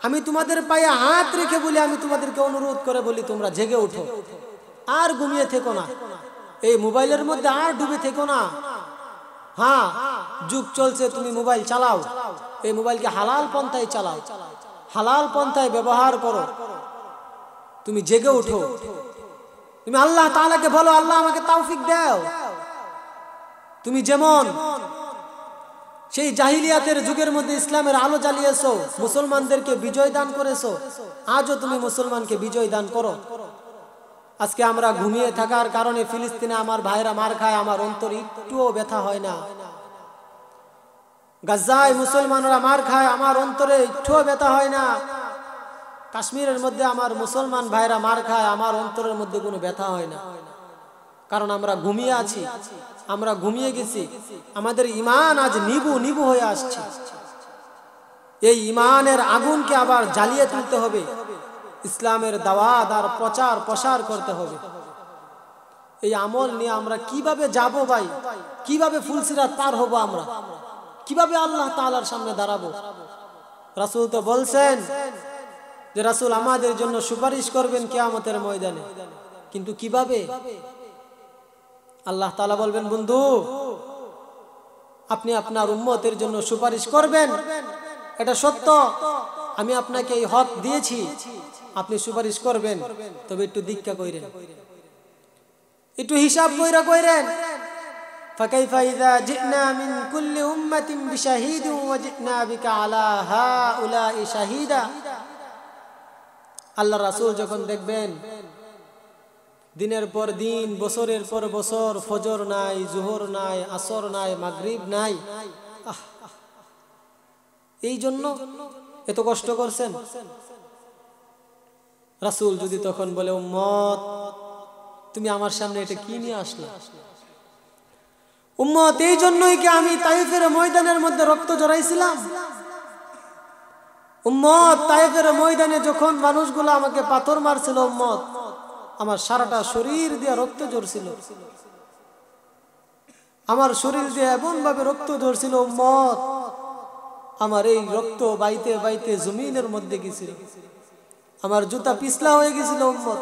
আমি তোমাদের পায়ে হাত রেখে বলি, আমি তোমাদেরকে অনুরোধ করে বলি, তোমরা জেগে উঠো, আর ঘুমিয়ে থেকো না। এই মোবাইলের মধ্যে আর ডুবে থেকো না। হ্যাঁ, যুগ চলছে, তুমি মোবাইল চালাও, এই মোবাইলকে হালাল পন্থায় চালাও, হালাল পন্থায় ব্যবহার করো। তুমি জেগে উঠো, তুমি আল্লাহ তাআলাকে বলো, আল্লাহ আমাকে তৌফিক দাও। তুমি যেমন সেই জাহিলিয়াতের যুগের মধ্যে ইসলামের আলো জ্বালিয়েছো, মুসলমানদেরকে বিজয় দান করেছো, আজও তুমি মুসলমানকে বিজয় দান করো। আজকে আমরা ঘুমিয়ে থাকার কারণে ফিলিস্তিনে আমার ভাইরা মার খায়, আমার অন্তর একটুও ব্যথা হয় না। গাজায় মুসলমানরা মার খায়, আমার অন্তরে একটুও ব্যথা হয় না। কাশ্মীরের মধ্যে আমার মুসলমান ভাইরা মার খায়, আমার অন্তরের মধ্যে কোনো ব্যথা হয় না। কারণ আমরা ঘুমিয়ে আছি, আমরা ঘুমিয়ে গেছি, আমাদের ঈমান আজ নিবু নিবু হয়ে আসছে। এই ঈমানের আগুনকে আবার জ্বালিয়ে তুলতে হবে, ইসলামের দাওয়াত আর প্রচার প্রসার করতে হবে। এই আমল নিয়ে আমরা কিভাবে যাব ভাই, কিভাবে ফুলসিরাত পার হব, আমরা কিভাবে আল্লাহ তাআলার সামনে দাঁড়াবো? রাসূল তো বলছেন যে রাসূল আমাদের জন্য সুপারিশ করবেন কিয়ামতের ময়দানে, কিন্তু কিভাবে? আল্লাহ তাআলা বলবেন, বন্ধু আপনি আপনার উম্মতের জন্য সুপারিশ করবেন, এটা সত্য, আমি আপনাকে এই হক দিয়েছি, আপনি সুপারিশ করবেন, তবে একটু দীক্ষা কইরেন, একটু হিসাব কইরা কইরেন। ফাকাইফা ইযা জিনা মিন কুল্লি উম্মাতিন বিশাহিদিন ওয়া জিনা বিকা আলা হাউলাই শাহিদা। আল্লাহ রাসূল যখন দেখবেন দিনের পর দিন, বছরের পর বছর ফজর নাই, জোহর নাই, আসর নাই, মাগরিব নাই, এই জন্য এত কষ্ট করছেন। রাসূল যদি তখন বলে, উম্মত তুমি আমার সামনে এটা কি নিয়ে আসলা? উম্মত এই জন্যই কি আমি তাইফের ময়দানের মধ্যে রক্ত ঝরাইছিলাম? উম্মত তাইফের ময়দানে যখন মানুষগুলো আমাকে পাথর মারছিল, উম্মত আমার সারাটা শরীর দিয়ে রক্ত ঝরছিল, আমার শরীর দিয়ে এমন ভাবে রক্ত ঝরছিল, উম্মত আমার এই রক্ত বাইতে বাইতে জমিনের মধ্যে গেছিল, আমার জুতা পিছলা হয়ে গেছিল, উম্মত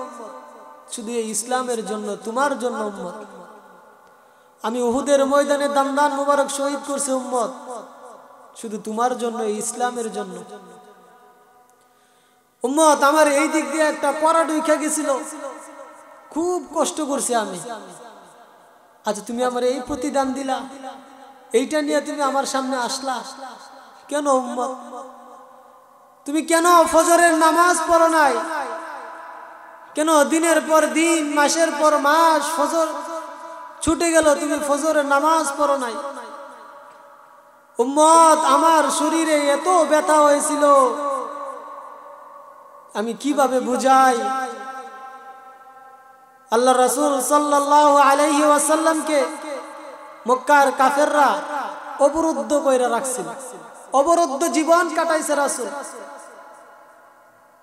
শুধু এই ইসলামের জন্য, তোমার জন্য উম্মত। আমি উহুদের ময়দানে দান্দান মুবারক শহীদ করছি উম্মত, শুধু তোমার জন্য, এই ইসলামের জন্য। উম্মত আমার এই দিক দিয়ে একটা পরা ঢুইকা গেছিল, খুব কষ্ট করছি আমি, আচ্ছা তুমি আমার এই প্রতিদান দিলা, এইটা নিয়ে তুমি আমার সামনে আসলা কেন? উম্মত তুমি কেন ফজরের নামাজ পড়ো নাই? কেন দিনের পর দিন, মাসের পর মাস ফজর ছুটে গেল, তুমি ফজরের নামাজ পড়ো নাই? উম্মত আমার শরীরে এত ব্যথা হয়েছিল, আমি কিভাবে বুঝাই? আল্লাহ রাসূল সাল্লাল্লাহু আলাইহি ওয়াসাল্লামকে মক্কার কাফেররা অবরুদ্ধ কইরা রাখছিল, অবরুদ্ধ জীবন কাটাইছে রাসূল।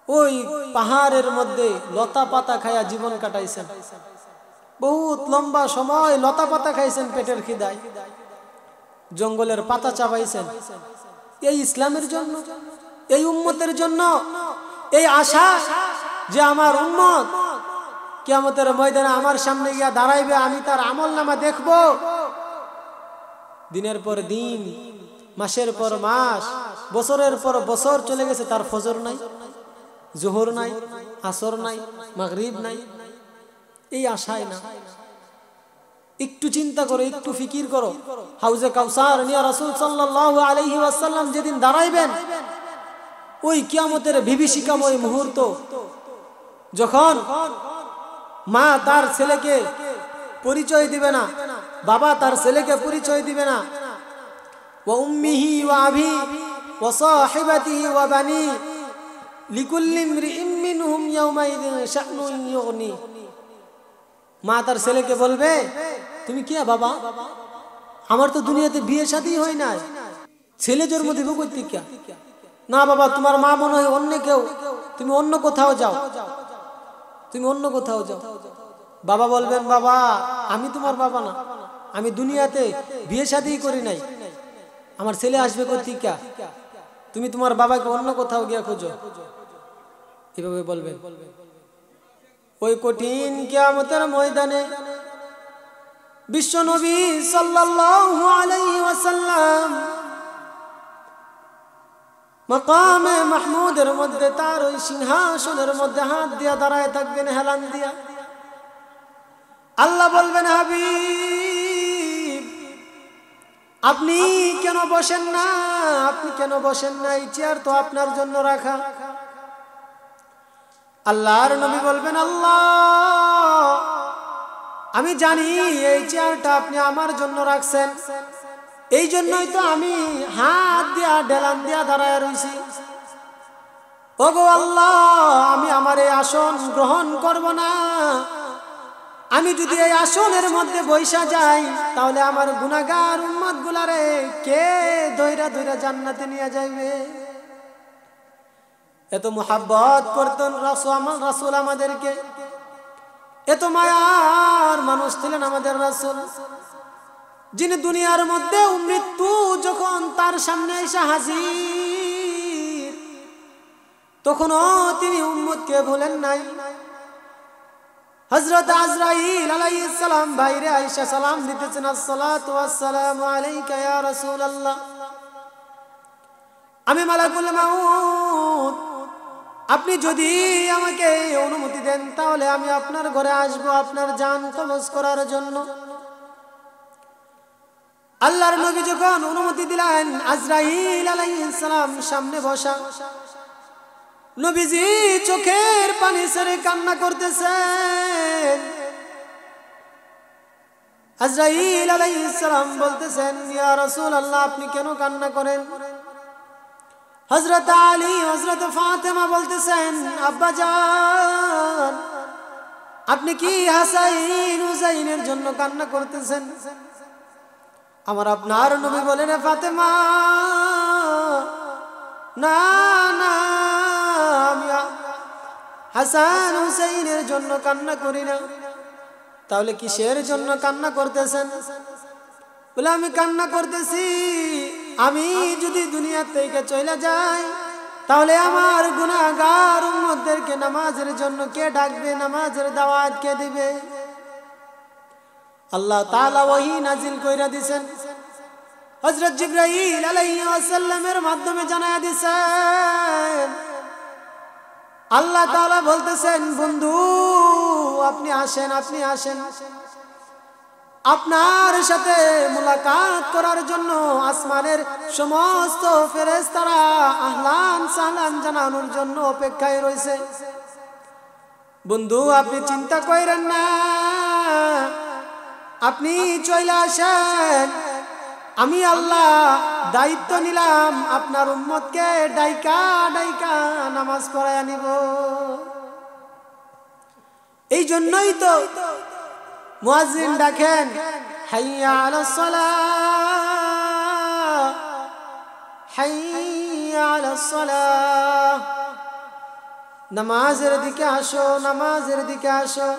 ওই পাহাড়ের মধ্যে লতা পাতা খায়া জীবন কাটাইছেন, বহুত লম্বা সময় লতা পাতা খাইছেন পেটের খিদায়, জঙ্গলের পাতা চাবাইছেন, এই ইসলামের জন্য, এই উম্মতের জন্য, এই আশা যে আমার উম্মত কিয়ামতের ময়দানে আমার সামনে গিয়া দাঁড়াইবে, আমি তার আমলনামা দেখব। দিনের পর দিন, মাসের পর মাস, বছরের পর বছর চলে গেছে, তার ফজর নাই, জোহর নাই, আসর নাই, মাগরিব নাই, এই আশায় না। একটু চিন্তা করো, একটু ফিকির করো, হাউজে কাউসার নিয়ে রাসূল সাল্লাল্লাহু আলাইহি ওয়াসাল্লাম যেদিন দাঁড়াইবেন, ওই কিয়ামতের বিভীষিকাময় মুহূর্ত, যখন মা তার ছেলেকে পরিচয় দিবে না, বাবা তার ছেলেকে পরিচয় দিবে না, ওয়া উম্মিহি ওয়া আবি ওয়া সাহিবাতিহি ওয়া বানি লিকুল্লি ইমরিইম মিনহুম ইয়াওমাইযিন শা'নুন ইউগনি। মা তার ছেলেকে বলবে, তুমি কি বাবা, আমার তো দুনিয়াতে বিয়ে শাদী হয় নাই, ছেলে জন্ম দিব কই থেকে? না বাবা, তোমার মা মনে হয় অন্য কেউ, তুমি অন্য কোথাও যাও, তুমি অন্য কোথাও যাও। বাবা বলবেন, বাবা আমি তোমার বাবা না, আমি দুনিয়াতে বিয়ে শাদী করি নাই, আমার ছেলে আসবে কই থেকে? তুমি তোমার বাবাকে অন্য কোথাও গিয়া খোঁজো, এভাবে বলবেন। ওই কঠিন কিয়ামতের ময়দানে বিশ্ব নবী সাল্লাল্লাহু আলাইহি ওয়াসাল্লাম মাকামে মাহমুদের মধ্যে, তার ওই সিংহাসনের মধ্যে হাত দিয়া দাঁড়ায় থাকবেন, হেলান দিয়া। আল্লাহ বলবেন, হাবিব আপনি কেন বসেন না, আপনি কেন বসেন না, এই চেয়ার তো আপনার জন্য রাখা। আল্লাহর নবী বলবেন, আল্লাহ আমি জানি এই চেয়ারটা আপনি আমার জন্য রাখছেন, এই জন্যই তো আমি হাত দিয়া ডেলান দিয়া দাঁড়ায় রইছি। ওগো আল্লাহ, আমি আমার এই আসন গ্রহণ করব না। আমি যদি এই আসনের মধ্যে বৈশা যাই তাহলে আমার গুনাহগার উম্মত গুলারে কে দইরা দইরা জান্নাতে নিয়ে যাইবে? এত মুহাব্বত করতেন রাসূল আমাদেরকে, এত মায়ার মানুষ ছিলেন আমাদের রাসূল, যিনি দুনিয়ার মধ্যে মৃত্যু যখন তার সামনে এসে হাজির, তখনও তিনি উম্মতকে ভুলেন নাই। হযরত আজরাইল আলাইহিস সালাম বাইরে আয়েশা সালাম দিতেছেন, আসসালাতু ওয়াসসালামু আলাইকা ইয়া রাসূলুল্লাহ। আমি মালাকুল মাউত, আপনি যদি আমাকে অনুমতি দেন তাহলে আমি আপনার ঘরে আসবো আপনার জান কবজ করার জন্য। আল্লাহর নবী যখন অনুমতি দিলেন, আজরাইল আলাইহিস সালাম সামনে বসা, নবীজি চোখের পানি ছেড়ে কান্না করতেছেন। আজরাইল আলাইহিস সালাম বলতেছেন, ইয়া রাসূলুল্লাহ, আপনি কেন কান্না করেন? হযরত আলী, হযরত ফাতেমা বলতেছেন, আব্বা জান, আপনি কি হাসাইন হুসাইনের জন্য কান্না করতেছেন? আমার আপনার নবী বলেন, ফাতেমা, না না, আমি হাসান হুসাইনের জন্য কান্না করি না। তাহলে কিসের জন্য কান্না করতেছেন? বলে, আমি কান্না করতেছি, আমি যদি দুনিয়া থেকে চলে যাই তাহলে আমার গুনাহগার উম্মতদেরকে নামাজের জন্য কে ডাকবে? নামাজের দাওয়াত কে দিবে? আল্লাহ তাআলা ওহী নাজিল কইরা দিবেন, হযরত জিবরাইল আলাইহিস সালামের মাধ্যমে জানায়া দিবেন। আল্লাহ তাআলা বলতেছেন, বন্ধু আপনি আসেন, আপনি আসেন, আপনার সাথে মুলাকাত করার জন্য আসমানের সমস্ত ফেরেশতারা আহলান সাহলান জানানোর জন্য অপেক্ষায় রয়েছে। বন্ধু আপনি চিন্তা করেন না, আপনি চলে আসেন, আমি আল্লাহ দায়িত্ব নিলাম আপনার উম্মতকে ডাইকা ডাইকা নামাজ পড়ায় নিব। এই জন্যই তো মুয়াজ্জিন ডাকেন, হাইয়া আলাস সালাহ, হাইয়া আলাস সালাহ, নামাজের দিকে আসো, নামাজের দিকে আসো।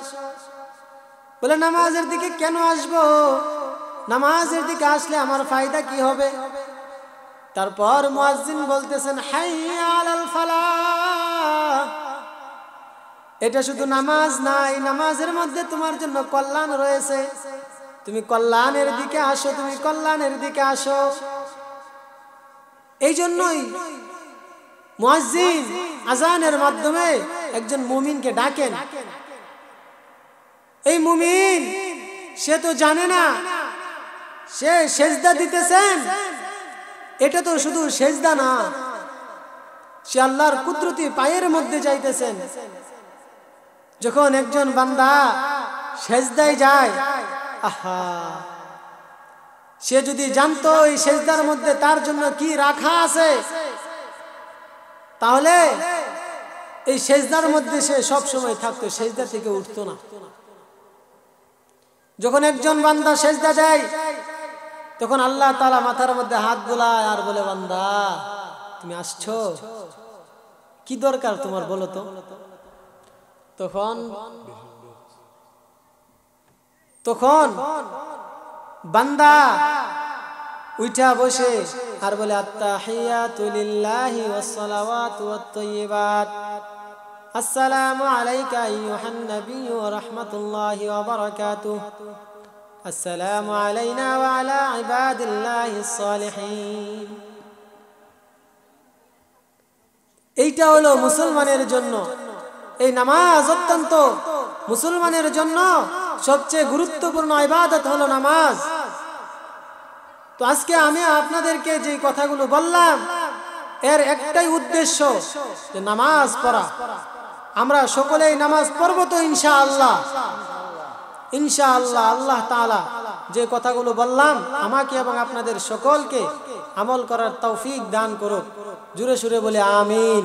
বলে, নামাজের দিকে কেন আসবো? নামাজের দিকে আসলে আমার ফায়দা কি হবে? তারপর মুয়াজ্জিন বলতেছেন, হাইয়া আলাল ফালাহ, এটা শুধু নামাজ নাই, নামাজের মধ্যে তোমার জন্য কল্যাণ রয়েছে, তুমি কল্যাণের দিকে আসো, তুমি কল্যাণের দিকে আসো। এই জন্যই মুয়াজ্জিন আজানের মাধ্যমে একজন মুমিনকে ডাকেন। এই মুমিন সে তো জানে না সে সেজদা দিতেছেন, এটা তো শুধু সেজদা না, সে আল্লাহর কুদরতি পায়ের মধ্যে যাইতেছেন। যখন একজন বান্দা সেজদায় যায়, আহা, সে যদি জানতো এই সেজদার মধ্যে তার জন্য কি রাখা আছে, তাহলে এই সেজদার মধ্যে সে সব সময় থাকতো, সেজদা থেকে উঠতো না। যখন একজন বান্দা সেজদা দেয় তখন আল্লাহ তাআলা মাথার মধ্যে হাত বুলায় আর বলে, বান্দা তুমি আসছো, কি দরকার তোমার বলো তো? তখন বান্দা উঠা বসে আর বলে, আত্তাহিয়াতু লিল্লাহি ওয়াস সালাওয়াতু ওয়াত তাইয়্যিবাত, আসসালামু আলাইকা আইয়ুহান নাবিয়্যু ওয়া রাহমাতুল্লাহি ওয়া বারাকাতুহু, আসসালামু আলাইনা ওয়া আলা ইবাদিল্লাহিস সালিহিন। এইটা হলো মুসলমানের জন্য, এই নামাজ অত্যন্ত মুসলমানের জন্য সবচেয়ে গুরুত্বপূর্ণ ইবাদত হলো নামাজ। তো আজকে আমি আপনাদেরকে যে কথাগুলো বললাম এর একটাই উদ্দেশ্য, যে নামাজ পড়া। আমরা সকলেই নামাজ পড়ব তো ইনশাআল্লাহ। ইনশাআল্লাহ আল্লাহ তাআলা যে কথাগুলো বললাম আমাকে এবং আপনাদের সকলকে আমল করার তৌফিক দান করুক। জোরে সুরে বলে আমিন।